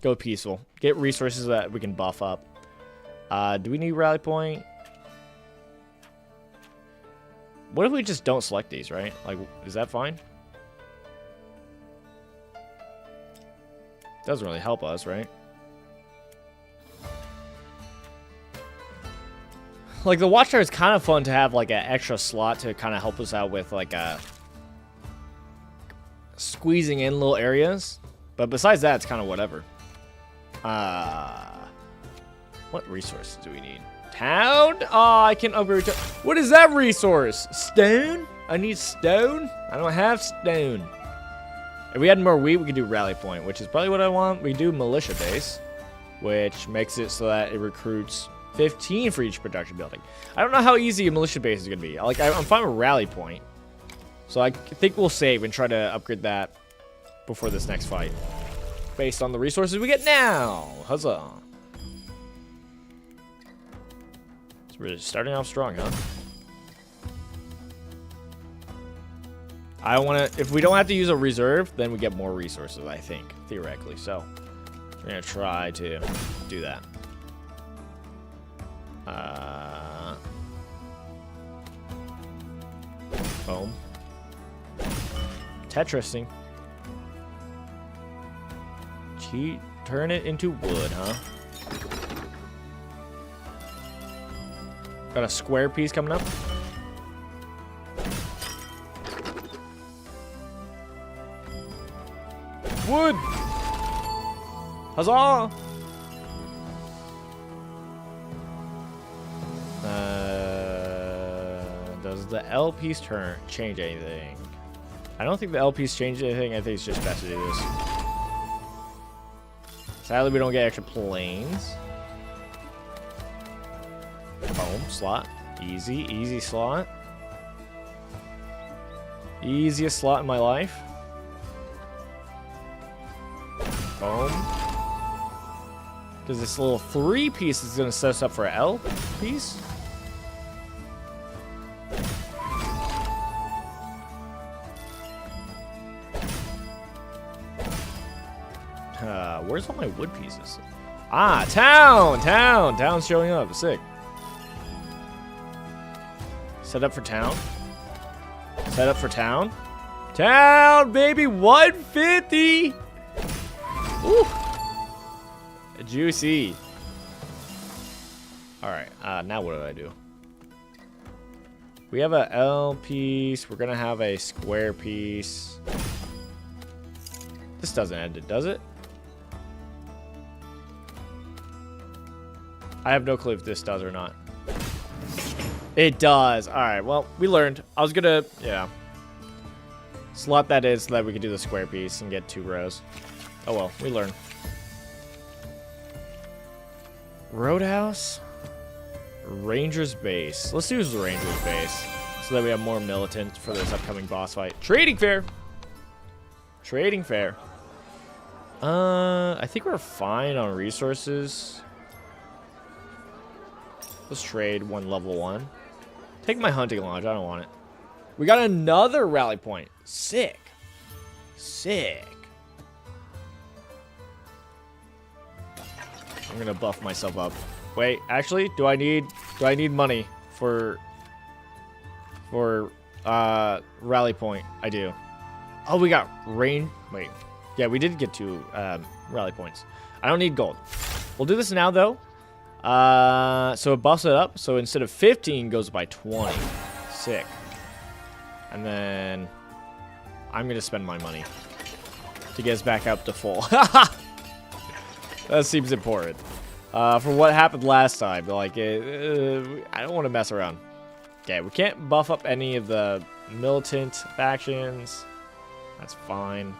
Go peaceful. Get resources that we can buff up. Do we need rally point? What if we just don't select these, right? Like, is that fine? Doesn't really help us, right? Like, the watchtower is kind of fun to have, like, an extra slot to kind of help us out with, like, squeezing in little areas. But besides that, it's kind of whatever. What resources do we need? Town? Oh, I can upgrade. What is that resource? Stone? I need stone? I don't have stone. If we had more wheat, we could do rally point, which is probably what I want. We do militia base, which makes it so that it recruits 15 for each production building. I don't know how easy a militia base is going to be. Like, I'm fine with rally point. So I think we'll save and try to upgrade that before this next fight. Based on the resources we get now. Huzzah. So we're starting off strong, huh? I want to, if we don't have to use a reserve, then we get more resources, I think, theoretically. So we're going to try to do that. Boom. Tetrising. Turn it into wood, huh? Got a square piece coming up. Wood! Huzzah! Does the L piece change anything? I don't think the L piece changed anything. I think it's just best to do this. Sadly, we don't get extra planes. Boom, slot. Easy, easy slot. Easiest slot in my life. Boom. Because this little 3 piece is going to set us up for an L piece. Where's all my wood pieces? Ah, town! Town! Town's showing up. Sick. Set up for town. Set up for town. Town, baby! 150! Woo! Juicy. Alright, now what do I do? We have a L piece. We're gonna have a square piece. This doesn't end it, does it? I have no clue if this does or not. It does. Alright, well, we learned. I was gonna, yeah. Slot that in so that we could do the square piece and get 2 rows. Oh well, we learned. Roadhouse. Ranger's base. Let's use the Ranger's base so that we have more militants for this upcoming boss fight. Trading fair. Trading fair. I think we're fine on resources. Let's trade one level 1. Take my hunting lodge. I don't want it. We got another rally point. Sick. Sick. I'm gonna buff myself up. Wait, actually, do I need money for rally point? I do. Oh, we got rain. Wait, yeah, we did get 2 rally points. I don't need gold. We'll do this now though. So it buffs it up. So instead of 15, goes by 20. Sick. And then I'm gonna spend my money to get us back up to full. That seems important. For what happened last time, like, I don't want to mess around. Okay, we can't buff up any of the militant factions. That's fine.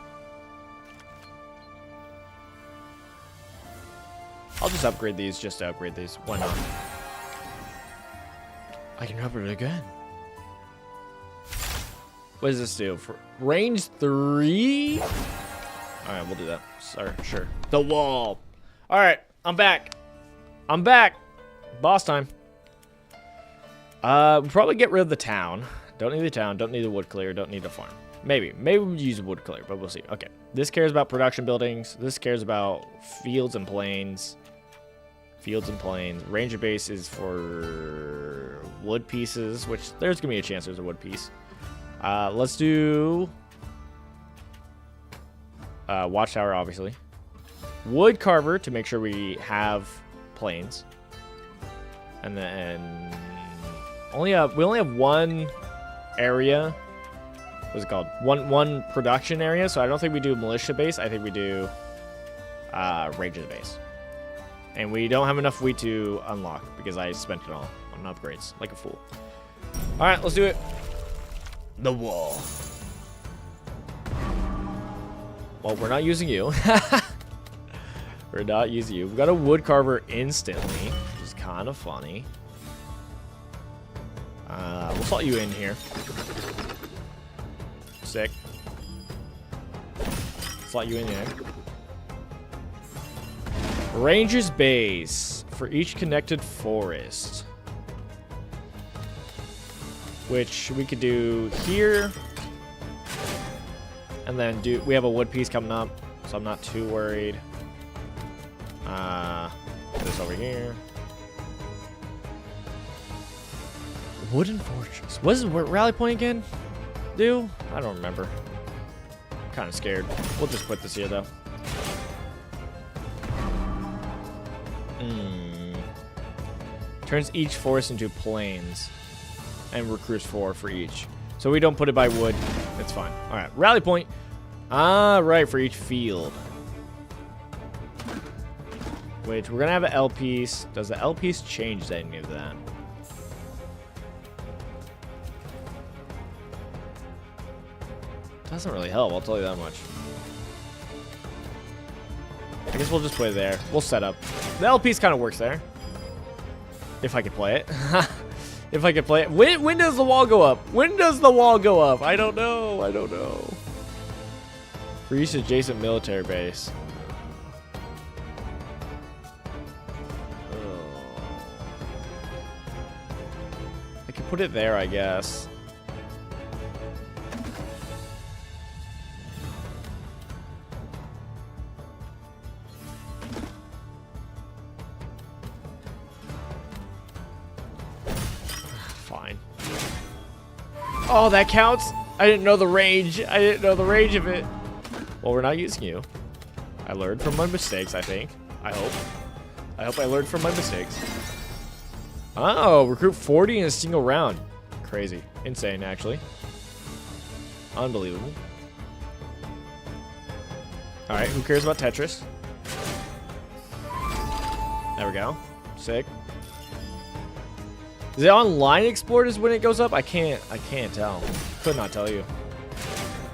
I'll just upgrade these just to upgrade these. Why not? I can upgrade it again. What does this do? For range 3? Alright, we'll do that. Sorry, sure. The wall. Alright, I'm back. I'm back. Boss time. We'll probably get rid of the town. Don't need the town. Don't need the wood clear. Don't need the farm. Maybe we'll use wood clear, but we'll see. Okay. This cares about production buildings. This cares about fields and plains. Fields and plains. Ranger base is for wood pieces, which there's going to be a chance there's a wood piece. Let's do watchtower, obviously. Wood carver to make sure we have plains. And then we only have one area. What's it called? One production area. So I don't think we do militia base. I think we do ranger base. And we don't have enough wheat to unlock because I spent it all on upgrades like a fool. All right, let's do it. The wall. Well, we're not using you. We're not using you. We got a wood carver instantly, which is kind of funny. We'll slot you in here. slot you in there. Ranger's base for each connected forest. Which we could do here. And then we have a wood piece coming up, so I'm not too worried. This over here. Wooden fortress. What does rally point again do? I don't remember. I'm kind of scared. We'll just put this here though. Turns each forest into plains and recruits 4 for each. So we don't put it by wood. It's fine. All right, rally point. Right, for each field. Which we're gonna have an L piece. Does the L piece change any of that? Doesn't really help, I'll tell you that much. I guess we'll just put it there. We'll set up. The L piece kind of works there. If I could play it. If I could play it. When does the wall go up? When does the wall go up? I don't know. I don't know. For each adjacent military base. I could put it there, I guess. Fine. Oh, that counts? I didn't know the range. I didn't know the range of it. Well, we're not using you. I learned from my mistakes, I think. I hope. I hope I learned from my mistakes. Oh, recruit 40 in a single round. Crazy. Insane, actually. Unbelievable. Alright, who cares about Tetris? There we go. Sick. Is it online explored is when it goes up? I can't tell. Could not tell you.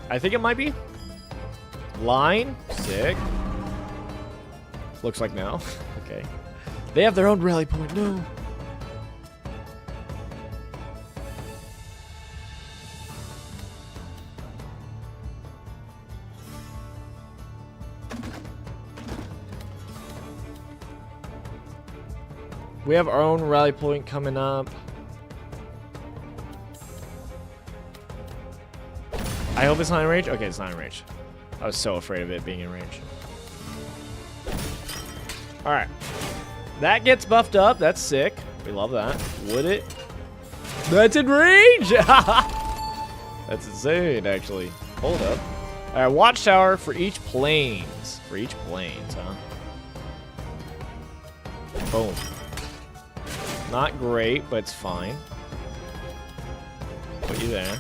I think it might be. Line? Sick. Looks like no. Okay. They have their own rally point. No. We have our own rally point coming up. I hope it's not in range. Okay, it's not in range. I was so afraid of it being in range. Alright. That gets buffed up. That's sick. We love that. Would it? That's in range! That's insane, actually. Hold up. Alright, watchtower for each plains. For each plains, huh? Boom. Not great, but it's fine. Put you there.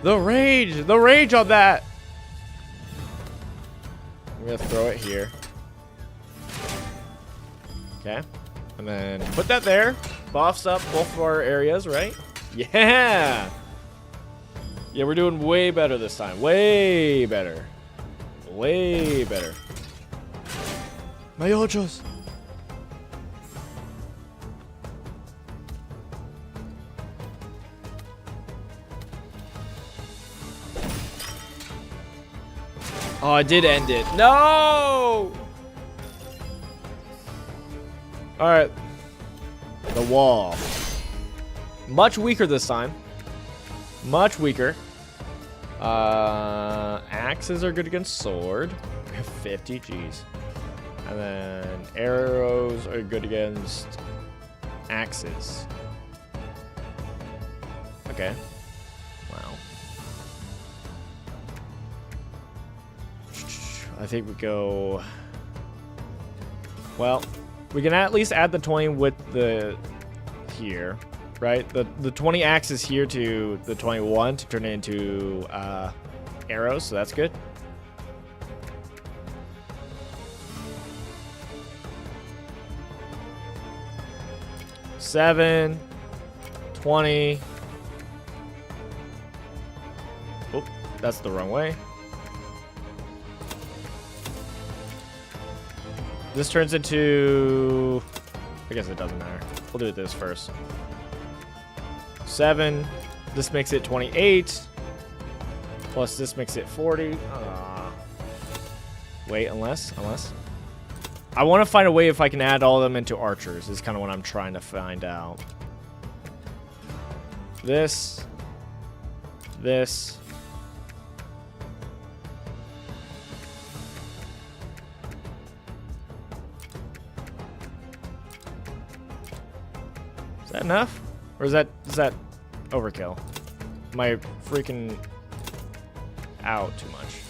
The range on that. I'm gonna throw it here. Okay, and then put that there. Buffs up both of our areas, right? Yeah. Yeah, we're doing way better this time. Way better. Way better. My ochos. Oh, I did end it. No! Alright. The wall. Much weaker this time. Much weaker. Axes are good against sword. We have 50, jeez. And then arrows are good against axes. Okay. Wow. I think we go... Well, we can at least add the 20 with the... Here, right? The 20 axes here to the 21 to turn it into arrows, so that's good. Seven, 20. Oh, that's the wrong way. This turns into... I guess it doesn't matter. We'll do this first. 7. This makes it 28. Plus this makes it 40. Wait, unless. I want to find a way if I can add all of them into archers. Is kind of what I'm trying to find out. This. Is that enough? Or is that overkill? Am I freaking out too much?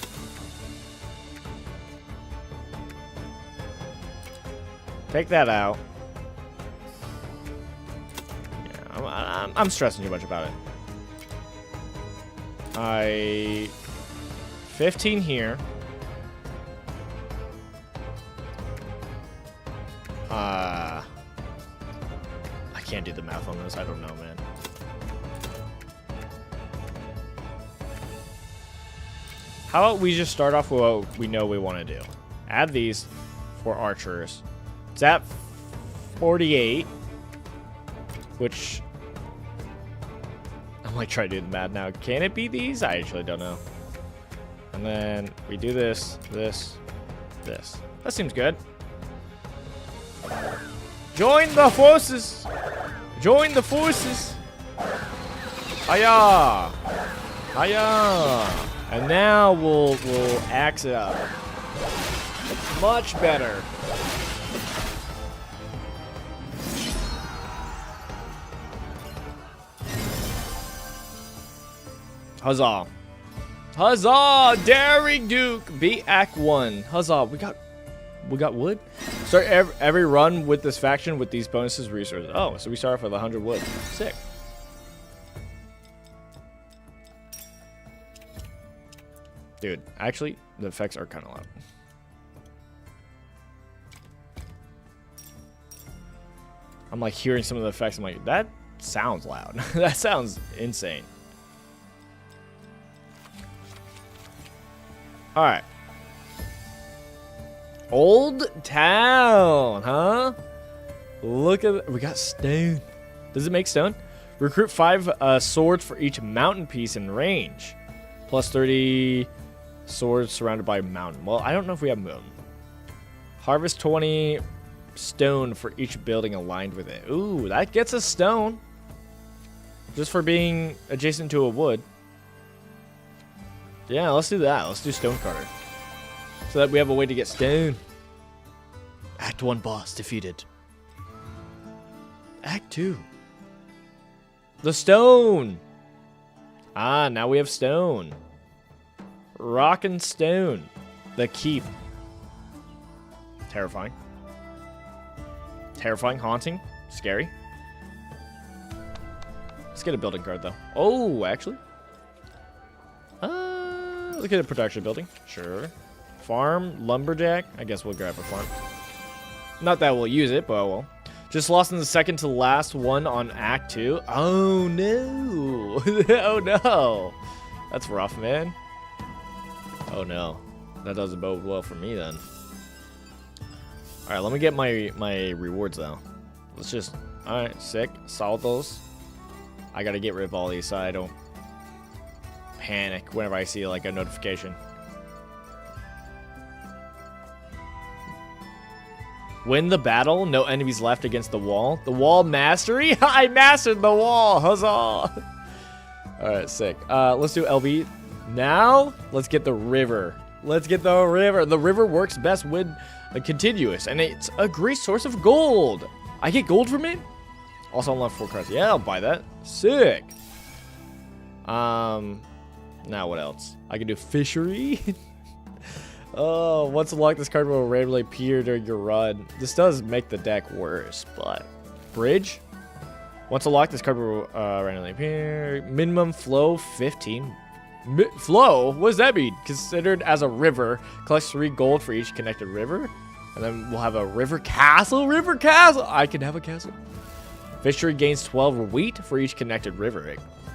Take that out. Yeah, I'm stressing too much about it. 15 here. I can't do the math on this. I don't know, man. How about we just start off with what we know we want to do? Add these for archers. It's at 48, which I'm like trying to do the math now. Can it be these? I actually don't know. And then we do this. That seems good. Join the forces. Join the forces. Hiya. Hiya. And now we'll axe it up. Much better. Huzzah. Huzzah! Daring Duke beat Act 1. Huzzah. We got wood? Start every run with this faction with these bonuses resources. Oh, so we start off with 100 wood. Sick. Dude, actually, the effects are kind of loud. I'm like hearing some of the effects. I'm like, that sounds loud. That sounds insane. All right. Old Town, huh? Look at it. We got stone. Does it make stone? Recruit 5 swords for each mountain piece in range. Plus 30 swords surrounded by a mountain. Well, I don't know if we have mountain. Harvest 20 stone for each building aligned with it. Ooh, that gets us stone. Just for being adjacent to a wood. Yeah, let's do that. Let's do stone cutter. So that we have a way to get stone. Act 1 boss defeated. Act 2. The stone. Ah, now we have stone. Rock and stone. The keep. Terrifying. Terrifying, haunting, scary. Let's get a building card though. Oh, actually. Let's get a production building. Sure. Farm, lumberjack. I guess we'll grab a farm. Not that we'll use it, but well. Just lost in the second to last one on Act 2. Oh no. Oh no. That's rough, man. Oh no. That doesn't bode well for me then. Alright, let me get my rewards though. Let's just... Alright, sick. Solve those. I gotta get rid of all these so I don't panic whenever I see like a notification. Win the battle. No enemies left against the wall. The wall mastery? I mastered the wall. Huzzah. Alright, sick. Let's do LB. Now, let's get the river. Let's get the river. The river works best with a continuous, and it's a great source of gold. I get gold from it? Also unlock 4 cards. Yeah, I'll buy that. Sick. Now what else? I can do fishery. Oh, once unlocked, this card will randomly appear during your run. This does make the deck worse, but... Bridge? Once unlocked, this card will randomly appear. Minimum flow 15. Flow? What does that mean? Considered as a river. Collects 3 gold for each connected river. And then we'll have a river castle. River castle! I can have a castle. Fishery gains 12 wheat for each connected river.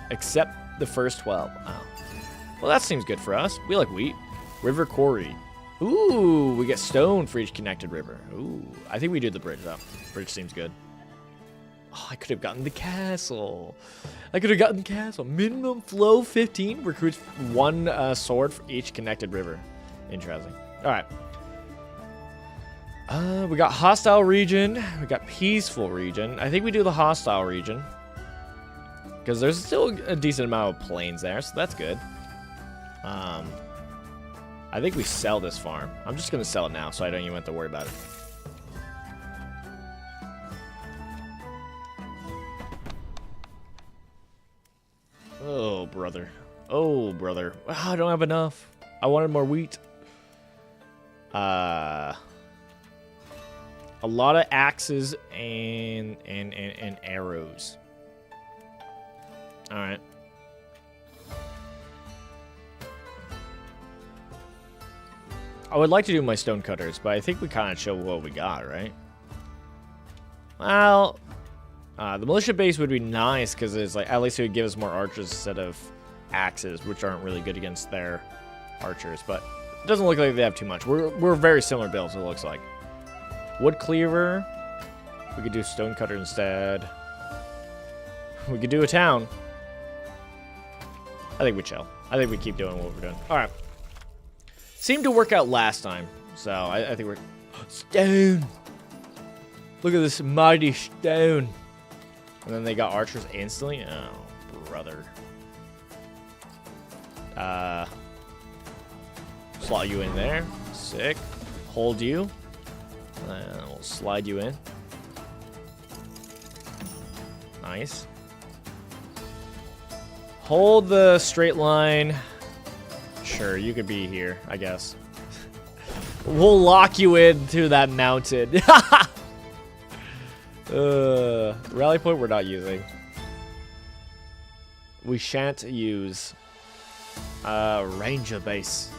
Except the first 12. Oh. Well, that seems good for us. We like wheat. River quarry. Ooh, we get stone for each connected river. Ooh, I think we do the bridge though. Bridge seems good. Oh, I could have gotten the castle. I could have gotten the castle. Minimum flow 15. Recruits 1 sword for each connected river. Interesting. All right. We got hostile region. We got peaceful region. I think we do the hostile region. Because there's still a decent amount of plains there, so that's good. I think we sell this farm. I'm just going to sell it now, so I don't even have to worry about it. Oh, brother. Oh, brother. I don't have enough. I wanted more wheat. A lot of axes and arrows. All right. I would like to do my stone cutters, but I think we kind of show what we got, right? Well, the militia base would be nice because it's like at least it would give us more archers instead of axes, which aren't really good against their archers. But it doesn't look like they have too much. We're very similar builds. It looks like wood cleaver. We could do stone cutter instead. We could do a town. I think we chill. I think we keep doing what we're doing. All right. Seemed to work out last time, so I think we're... Stone! Look at this mighty stone. And then they got archers instantly? Oh, brother. Slot you in there. Sick. Hold you. And we'll slide you in. Nice. Hold the straight line. Sure, you could be here, I guess. We'll lock you into that mountain. Rally point we're not using. We shan't use ranger base.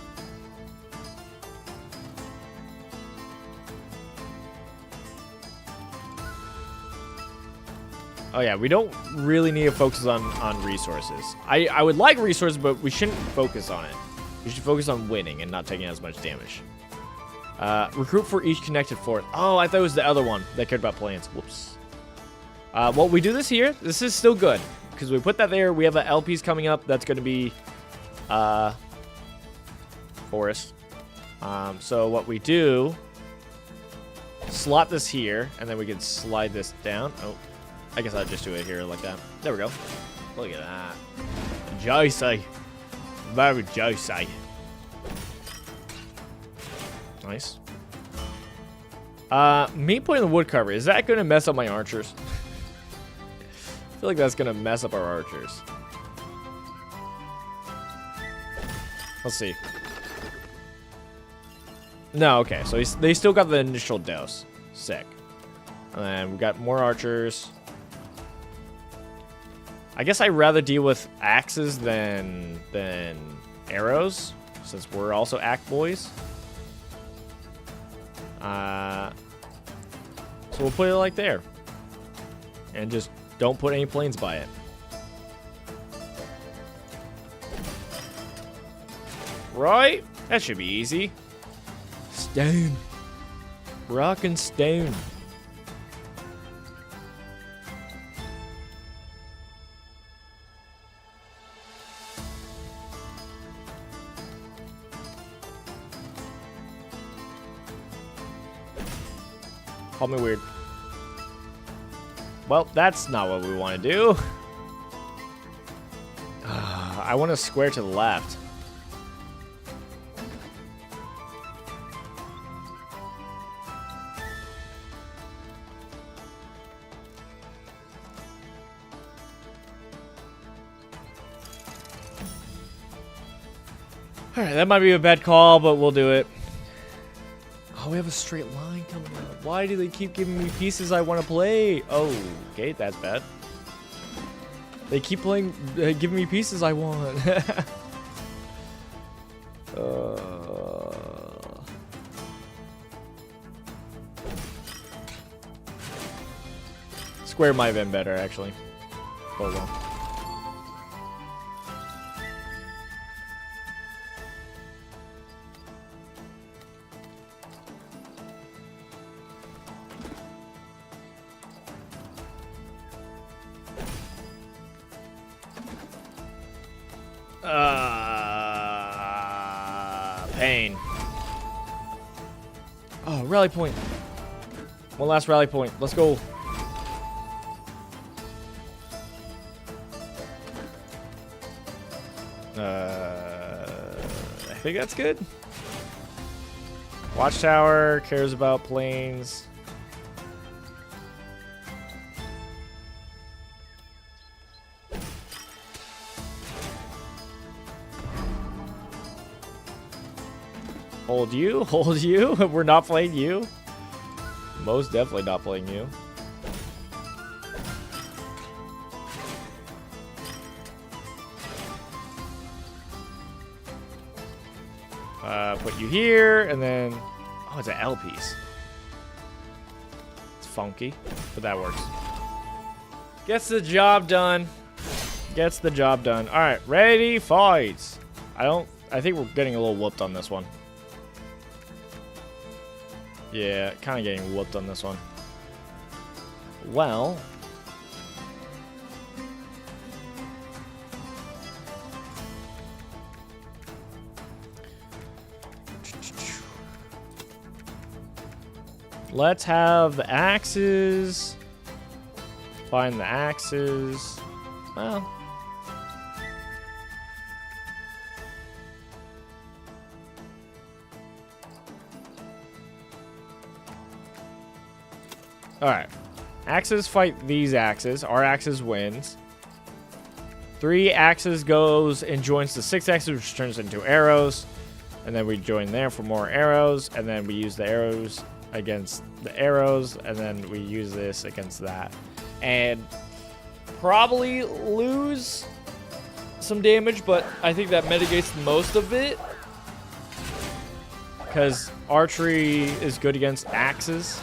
Oh yeah, we don't really need to focus on resources. I would like resources, but we shouldn't focus on it. We should focus on winning and not taking as much damage. Recruit for each connected fort. Oh, I thought it was the other one that cared about plains. Whoops. Well, we do this here. This is still good because we put that there. We have the LPs coming up. That's going to be forest. So what we do, slot this here, and then we can slide this down. Oh, I guess I'll just do it here like that. There we go. Look at that. Juicy. Very juicy. Nice. Me putting the wood cover, is that going to mess up my archers? I feel like that's going to mess up our archers. Let's see. No, okay. So they still got the initial dose. Sick. And then we got more archers. I guess I'd rather deal with axes than arrows, since we're also axe boys. So we'll put it like there. And just don't put any planes by it. Right? That should be easy. Stone. Rock and stone. Call me weird. Well, that's not what we want to do. I want to square to the left. Alright, that might be a bad call, but we'll do it. Oh, we have a straight line coming up. Why do they keep giving me pieces I want to play? Oh, okay, that's bad. They keep playing, giving me pieces I want. Square might have been better, actually. Oh, well. Pain. Oh, rally point. One last rally point. Let's go. I think that's good. Watchtower cares about planes. Hold you, hold you. We're not playing you. Most definitely not playing you. Put you here, and then... Oh, it's an L piece. It's funky, but that works. Gets the job done. Gets the job done. Alright, ready, fights. I think we're getting a little whooped on this one. Yeah, kind of getting whooped on this one. Well... Let's have the axes. Find the axes. Well. Alright. Axes fight these axes. Our axes wins. 3 axes goes and joins the 6 axes, which turns into arrows. And then we join there for more arrows. And then we use the arrows against the arrows, and then we use this against that, and probably lose some damage, but I think that mitigates most of it because archery is good against axes.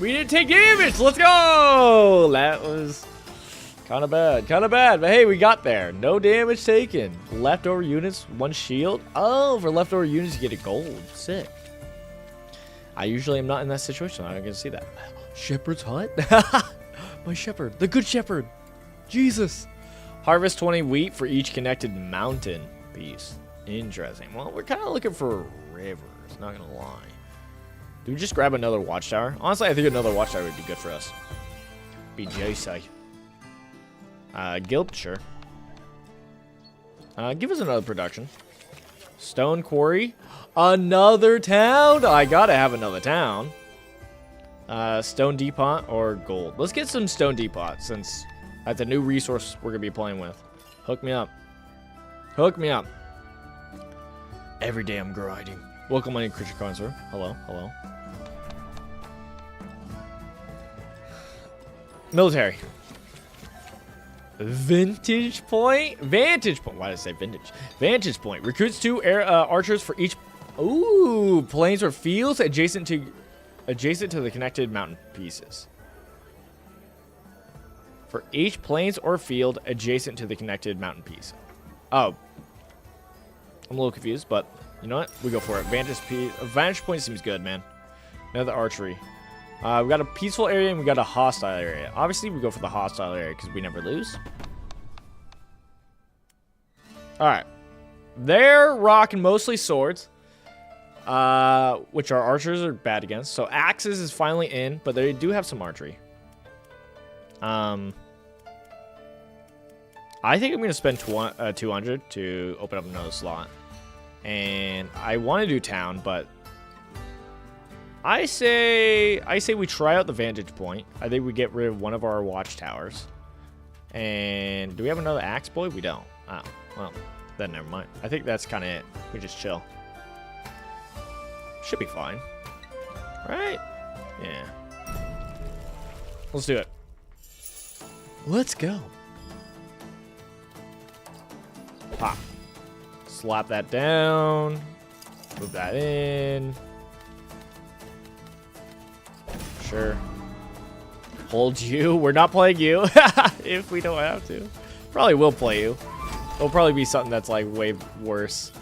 We didn't take damage. Let's go. That was kind of bad, but hey, we got there. No damage taken. Leftover units, 1 shield. Oh, for leftover units, you get a gold. Sick. I usually am not in that situation. I don't get to see that. Shepherd's hut? My shepherd. The good shepherd. Jesus. Harvest 20 wheat for each connected mountain piece. Interesting. Well, we're kind of looking for rivers, not going to lie. Do we just grab another watchtower? Honestly, I think another watchtower would be good for us. Be juicy. Guild, sure. Give us another production. Stone quarry. Another town? I gotta have another town. Stone depot or gold. Let's get some stone depot since that's a new resource we're gonna be playing with. Hook me up. Hook me up. Every day I'm grinding. Welcome, my new creature connoisseur. Hello, hello. Military. Vantage point. Why did I say vintage? Vantage point. Recruits 2 archers for each. Ooh, plains or fields adjacent to the connected mountain pieces. For each plains or field adjacent to the connected mountain piece. Oh, I'm a little confused, but you know what? We go for it. Vantage point seems good, man. Another archery. We got a peaceful area and we got a hostile area. Obviously, we go for the hostile area because we never lose. Alright. They're rocking mostly swords, which our archers are bad against. So axes is finally in, but they do have some archery. I think I'm going to spend 200 to open up another slot. And I want to do town, but I say we try out the vantage point. I think we get rid of one of our watchtowers. And do we have another axe boy? We don't. Oh, well, then never mind. I think that's kind of it. We just chill. Should be fine. Right? Yeah. Let's do it. Let's go. Pop. Slap that down. Move that in. Sure. Hold you. We're not playing you. If we don't have to. Probably will play you. It'll probably be something that's like way worse.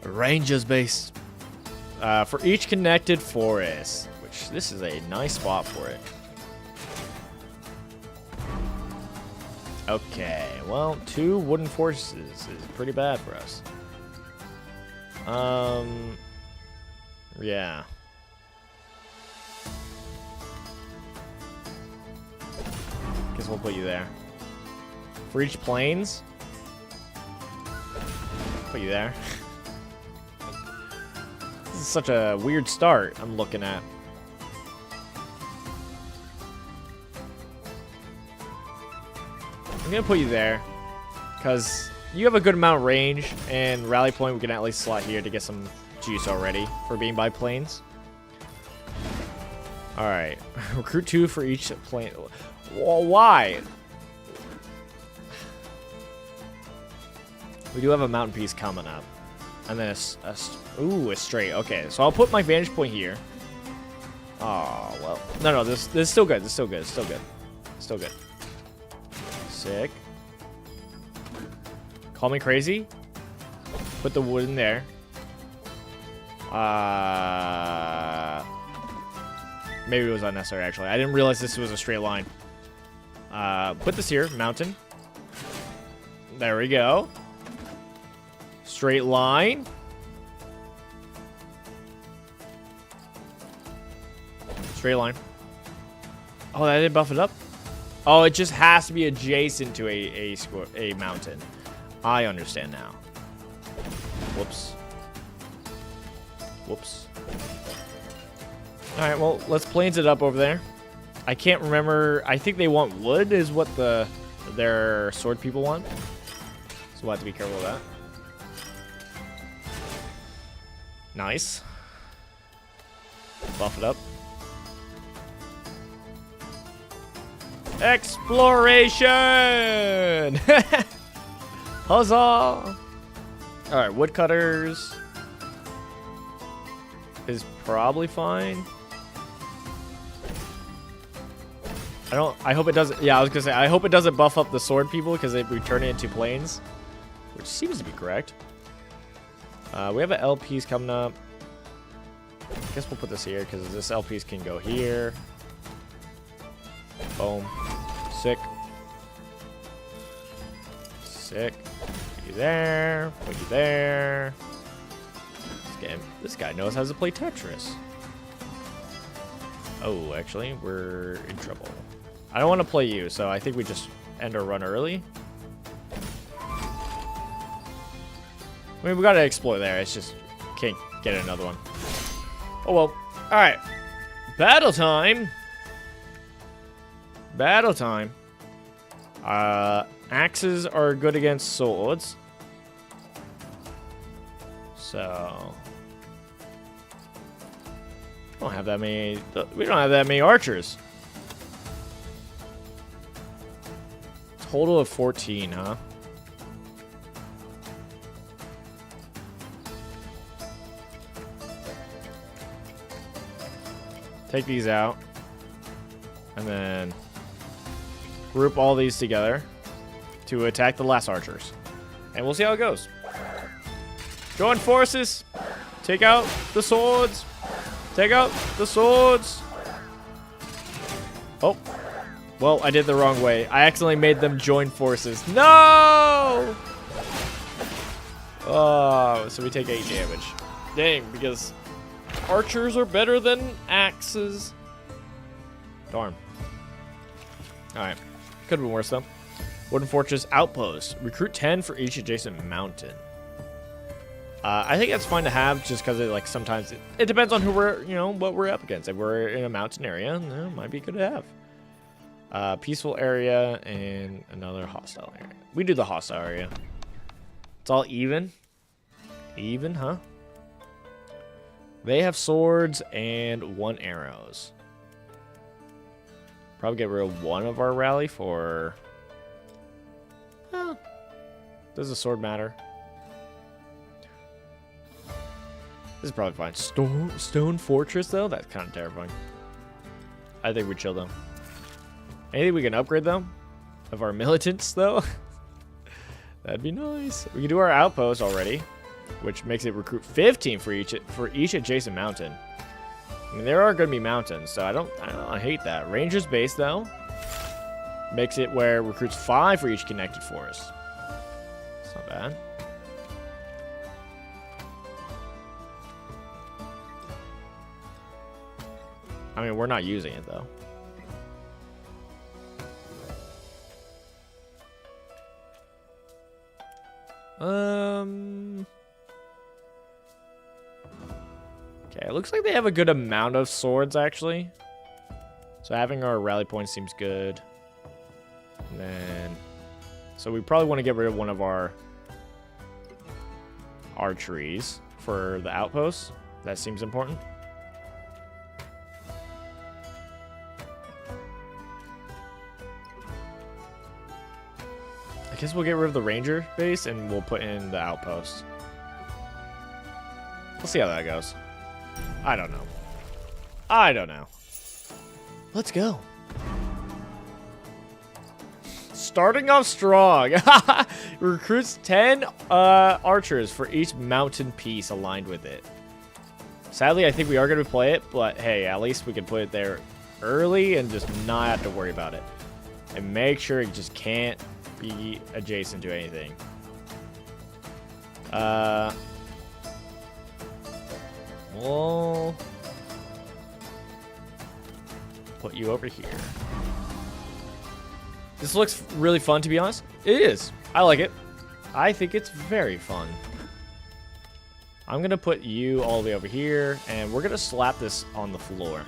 Rangers base. For each connected forest. Which this is a nice spot for it. Okay, well, 2 wooden forces is pretty bad for us. Yeah. Guess we'll put you there. For each planes, put you there. This is such a weird start I'm looking at. I'm gonna put you there because you have a good amount of range, and rally point we can at least slot here to get some juice already for being by planes. All right, recruit 2 for each plane. Well, why? We do have a mountain piece coming up, and then a straight. Okay, so I'll put my vantage point here. Oh well, no, this is still good. This is still good. It's still good. Still good. Sick. Call me crazy. Put the wood in there. Maybe it was unnecessary, actually. I didn't realize this was a straight line. Put this here. Mountain. There we go. Straight line. Straight line. Oh, that didn't buff it up? Oh, it just has to be adjacent to a mountain. I understand now. Whoops. Whoops. Alright, well, let's plains it up over there. I can't remember. I think they want wood is what their sword people want. So we'll have to be careful of that. Nice. Buff it up. Exploration! Huzzah! Alright, woodcutters is probably fine. I hope it doesn't. Yeah, I was gonna say, I hope it doesn't buff up the sword people because we turn it into planes, which seems to be correct. We have an LPs coming up. I guess we'll put this here because this LPs can go here. Boom. Sick. Sick. Put you there. Put you there. This guy knows how to play Tetris. Oh, actually, we're in trouble. I don't want to play you, so I think we just end our run early. I mean, we gotta explore there. It's just can't get another one. Oh well. All right. Battle time. Battle time. Axes are good against swords. So we don't have that many archers. Total of 14, huh? Take these out. And then group all these together to attack the last archers. And we'll see how it goes. Join forces. Take out the swords. Take out the swords. Oh. Well, I did the wrong way. I accidentally made them join forces. No! Oh, so we take 8 damage. Dang, because archers are better than axes. Darn. Alright. Could have been worse, though. Wooden Fortress Outpost. Recruit 10 for each adjacent mountain. I think that's fine to have, just because it sometimes it depends on who what we're up against. If we're in a mountain area, it might be good to have. Peaceful area and another hostile area. We do the hostile area. It's all even. Even, huh? They have swords and 1 arrows. Probably get rid of 1 of our rally for... does the sword matter? This is probably fine. Stone Fortress, though? That's kind of terrifying. I think we chill, though. Anything we can upgrade, though? Of our militants, though? That'd be nice. We can do our outpost already, which makes it recruit 15 for each adjacent mountain. I mean, there are going to be mountains, so I don't hate that. Ranger's base, though. Makes it where recruits 5 for each connected forest. It's not bad. I mean, we're not using it, though. Okay, it looks like they have a good amount of swords, actually. So having our rally points seems good. And then... So we probably want to get rid of one of our archeries for the outposts. That seems important. I guess we'll get rid of the ranger base and we'll put in the outpost. We'll see how that goes. I don't know. I don't know. Let's go. Starting off strong. Recruits 10 archers for each mountain piece aligned with it. Sadly, I think we are going to play it, but hey, at least we can put it there early and just not have to worry about it. And make sure it just can't be adjacent to anything. We'll put you over here. This looks really fun, to be honest. It is. I like it. I think it's very fun. I'm going to put you all the way over here, and we're going to slap this on the floor.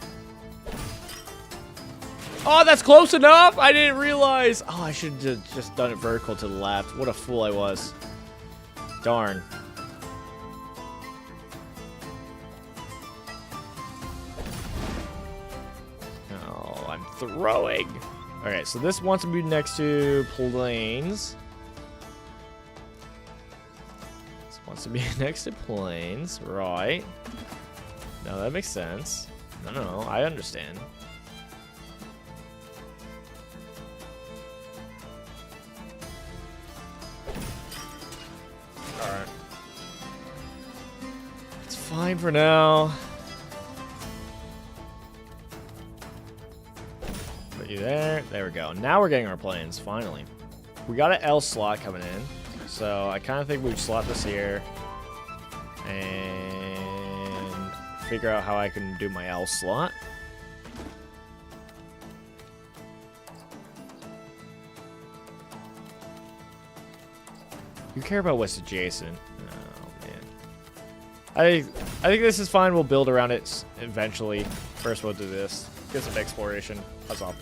Oh, that's close enough! I didn't realize. Oh, I should have just done it vertical to the left. What a fool I was. Darn. Oh, I'm throwing. Okay, so this wants to be next to plains. This wants to be next to plains, right? No, that makes sense. No, I understand. Alright. It's fine for now. Put you there. There we go. Now we're getting our planes, finally. We got an L slot coming in. So I kind of think we would slot this here. And figure out how I can do my L slot. You care about what's adjacent. Oh, man. I think this is fine. We'll build around it eventually. First, we'll do this. Get some exploration. That's all.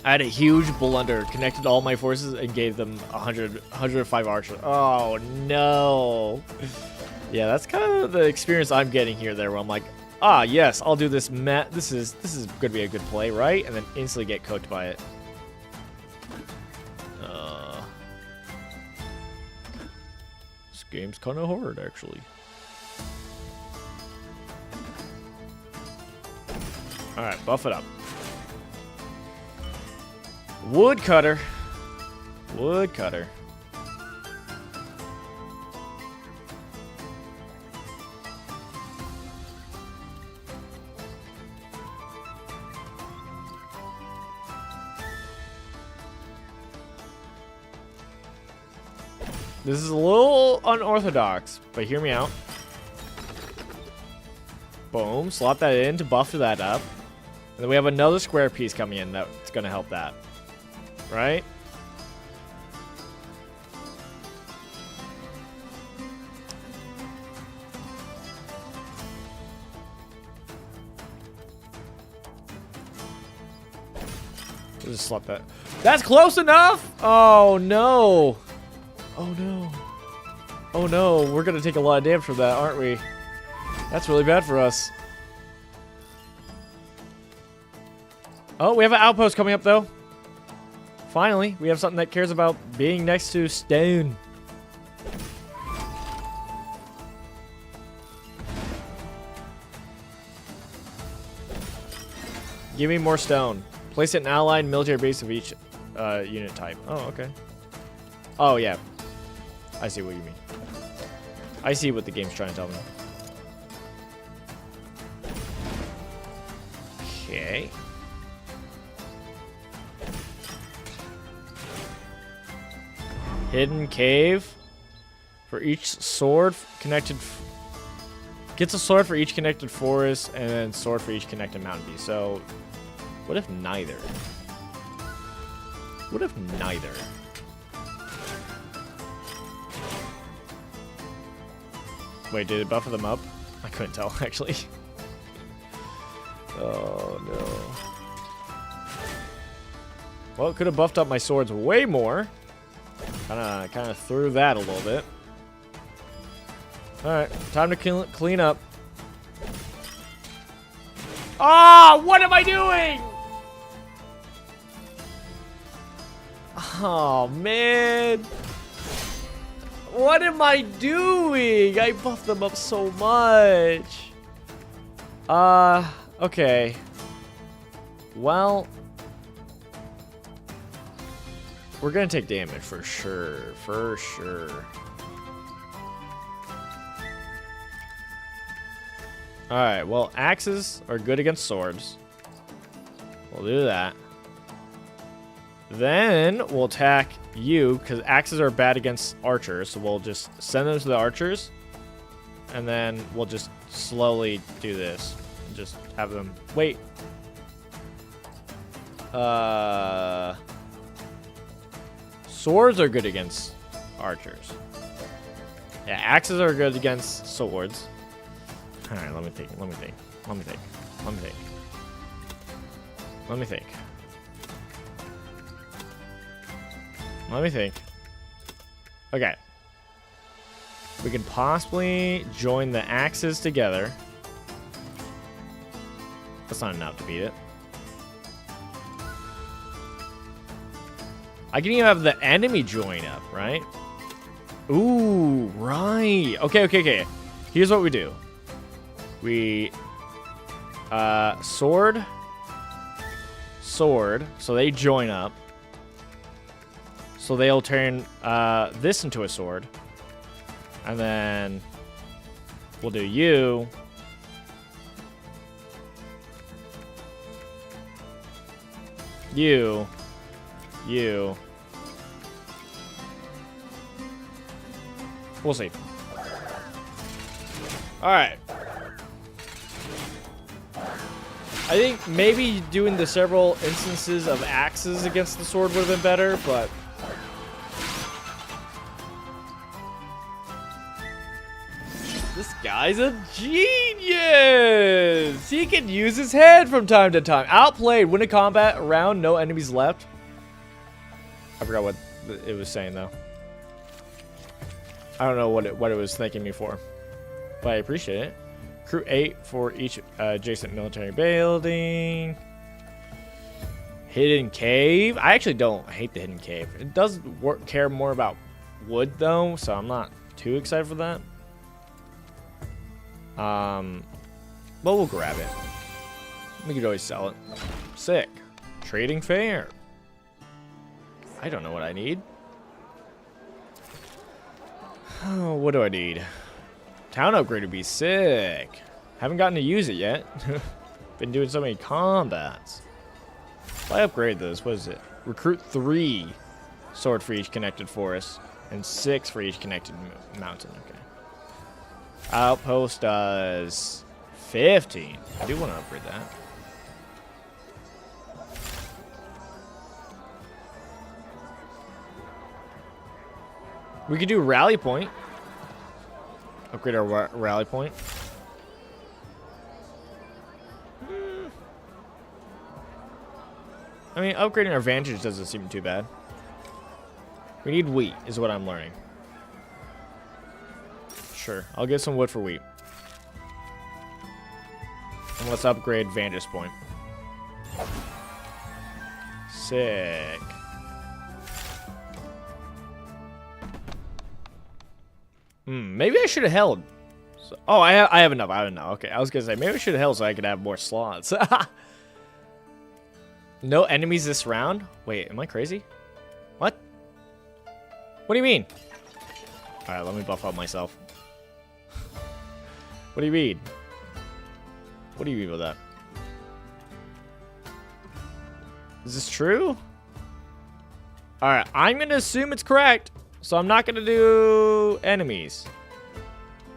I had a huge blunder. Connected all my forces and gave them 105 archers. Oh, no. Yeah, that's kind of the experience I'm getting here there, where I'm like, ah, yes, I'll do this. This is going to be a good play, right? And then instantly get cooked by it. This game's kind of hard, actually. Alright, buff it up. Woodcutter. Woodcutter. This is a little unorthodox, but hear me out. Boom, slot that in to buff that up. And then we have another square piece coming in that's going to help that. Right? We'll just slot that. That's close enough! Oh, no. Oh, no. Oh, no. We're going to take a lot of damage from that, aren't we? That's really bad for us. Oh, we have an outpost coming up, though. Finally, we have something that cares about being next to stone. Give me more stone. Place it in allied military base of each unit type. Oh, okay. Oh, yeah. I see what you mean. I see what the game's trying to tell me. Okay. Hidden cave. For each sword connected... Gets a sword for each connected forest, and then sword for each connected mountain beast. So, what if neither? What if neither? Wait, did it buffer them up? I couldn't tell, actually. Oh, no. Well, it could have buffed up my swords way more. Kind of threw that a little bit. Alright, time to clean up. Ah, what am I doing? Oh, man. What am I doing? I buffed them up so much. Okay. Well, we're gonna take damage for sure. For sure. Alright, well, axes are good against swords. We'll do that. Then we'll attack you, because axes are bad against archers, so we'll just send them to the archers. And then we'll just slowly do this. And just have them... Wait. Swords are good against archers. Yeah, axes are good against swords. Alright, let me think. Let me think. Let me think. Let me think. Let me think. Let me think. Okay. We can possibly join the axes together. That's not enough to beat it. I can even have the enemy join up, right? Ooh, right. Okay, okay, okay. Here's what we do. We sword, so they join up. So they'll turn this into a sword. And then we'll do you. You. You. We'll see. Alright. I think maybe doing the several instances of axes against the sword would have been better, but... This guy's a genius! He can use his head from time to time. Outplayed. Win a combat round, no enemies left. I forgot what it was saying, though. I don't know what it was thanking me for. But I appreciate it. Crew 8 for each adjacent military building. Hidden cave. I actually don't hate the hidden cave. It does care more about wood, though, so I'm not too excited for that. But we'll grab it. We could always sell it. Sick. Trading fair. I don't know what I need. Oh, what do I need? Town upgrade would be sick. Haven't gotten to use it yet. Been doing so many combats. If I upgrade this, what is it? Recruit 3 sword for each connected forest and 6 for each connected mountain. Okay. Outpost does 15. I do want to upgrade that. We could do rally point. Upgrade our rally point. I mean, upgrading our vantage doesn't seem too bad. We need wheat, is what I'm learning. Sure, I'll get some wood for wheat. And let's upgrade vantage point. Sick. Maybe I should have held. So, oh, I have enough. I have enough. Okay, I was gonna say maybe I should have held so I could have more slots. No enemies this round. Wait, am I crazy? What? What do you mean? All right, let me buff up myself. What do you mean? What do you mean by that? Is this true? All right, I'm gonna assume it's correct. So I'm not gonna do enemies.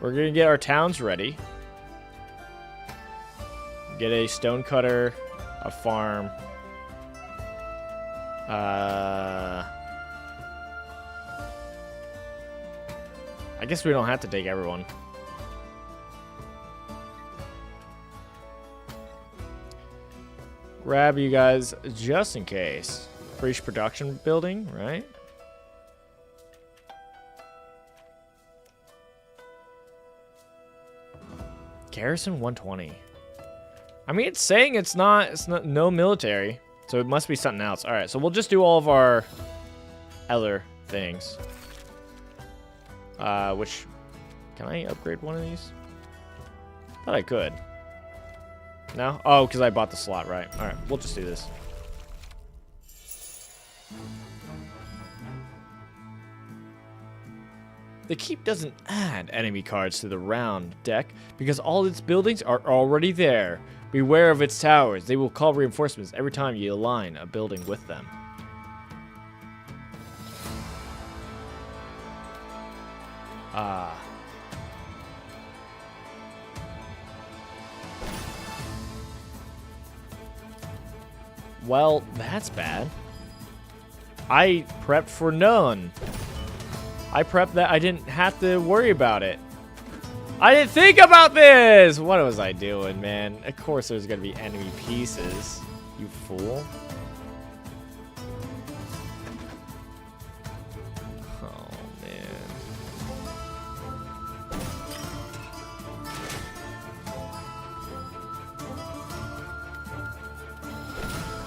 We're gonna get our towns ready. Get a stone cutter, a farm. I guess we don't have to take everyone. Grab you guys just in case. For each production building, right? Garrison 120. I mean, it's saying it's not no military, so it must be something else. All right, so we'll just do all of our other things. Which, can I upgrade one of these? Thought I could. No? Oh, because I bought the slot, right. All right, we'll just do this. The keep doesn't add enemy cards to the round deck because all its buildings are already there. Beware of its towers. They will call reinforcements every time you align a building with them. Well, that's bad. I prepped for none. I prepped that I didn't have to worry about it. I didn't think about this! What was I doing, man? Of course there's gonna be enemy pieces. You fool. Oh, man.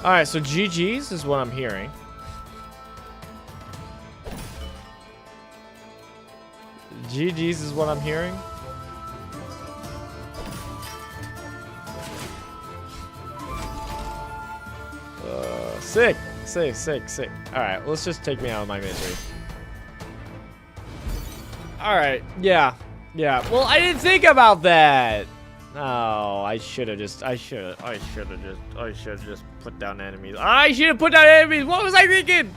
Alright, so GG's is what I'm hearing. GG's is what I'm hearing. Sick. Alright, let's just take me out of my misery. Alright, yeah. Well, I didn't think about that. Oh, I should have just put down enemies. I should have put down enemies. What was I thinking?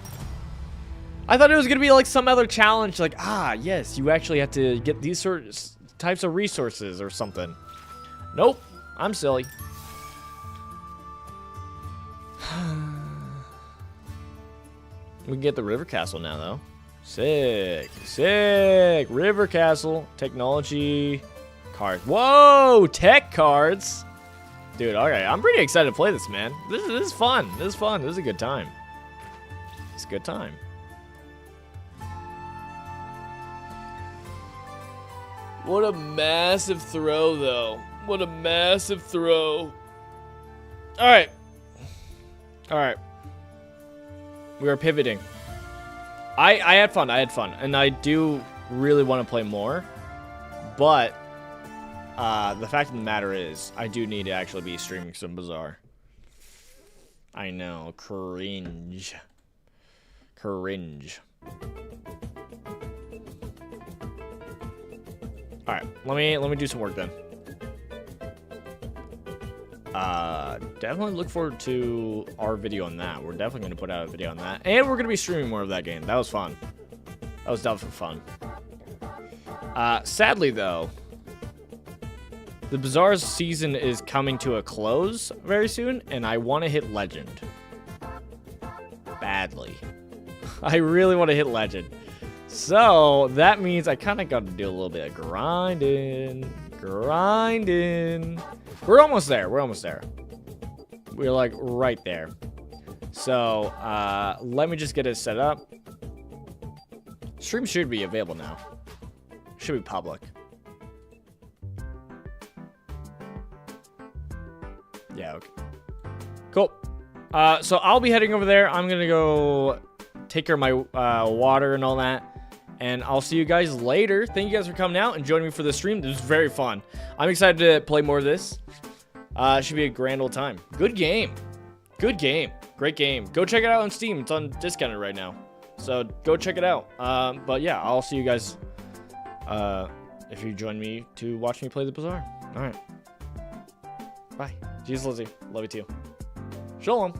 I thought it was gonna be like some other challenge, like, yes, you actually have to get these types of resources or something. Nope, I'm silly. We can get the river castle now, though. Sick. River castle, technology, cards. Whoa, tech cards. Dude, okay, I'm pretty excited to play this, man. This is fun. This is a good time. It's a good time. What a massive throw, though. What a massive throw. All right. We are pivoting. I had fun. And I do really want to play more. But the fact of the matter is, I do need to actually be streaming some Bazaar. I know. Cringe. Alright, let me do some work then. Definitely look forward to our video on that. We're definitely going to put out a video on that. And we're going to be streaming more of that game. That was fun. That was definitely fun. Sadly, though, the Bazaar season is coming to a close very soon, and I want to hit Legend. Badly. I really want to hit Legend. So, that means I kind of got to do a little bit of grinding. We're almost there. We're like right there. So, let me just get it set up. Stream should be available now. Should be public. Yeah, okay. Cool. So I'll be heading over there. I'm gonna go take care of my water and all that. And I'll see you guys later. Thank you guys for coming out and joining me for the stream. This was very fun. I'm excited to play more of this. It should be a grand old time. Good game. Great game. Go check it out on Steam. It's on discounted right now. So go check it out. But yeah, I'll see you guys if you join me to watch me play the Bazaar. All right. Bye. Jesus Lizzie. Love you too. Shalom.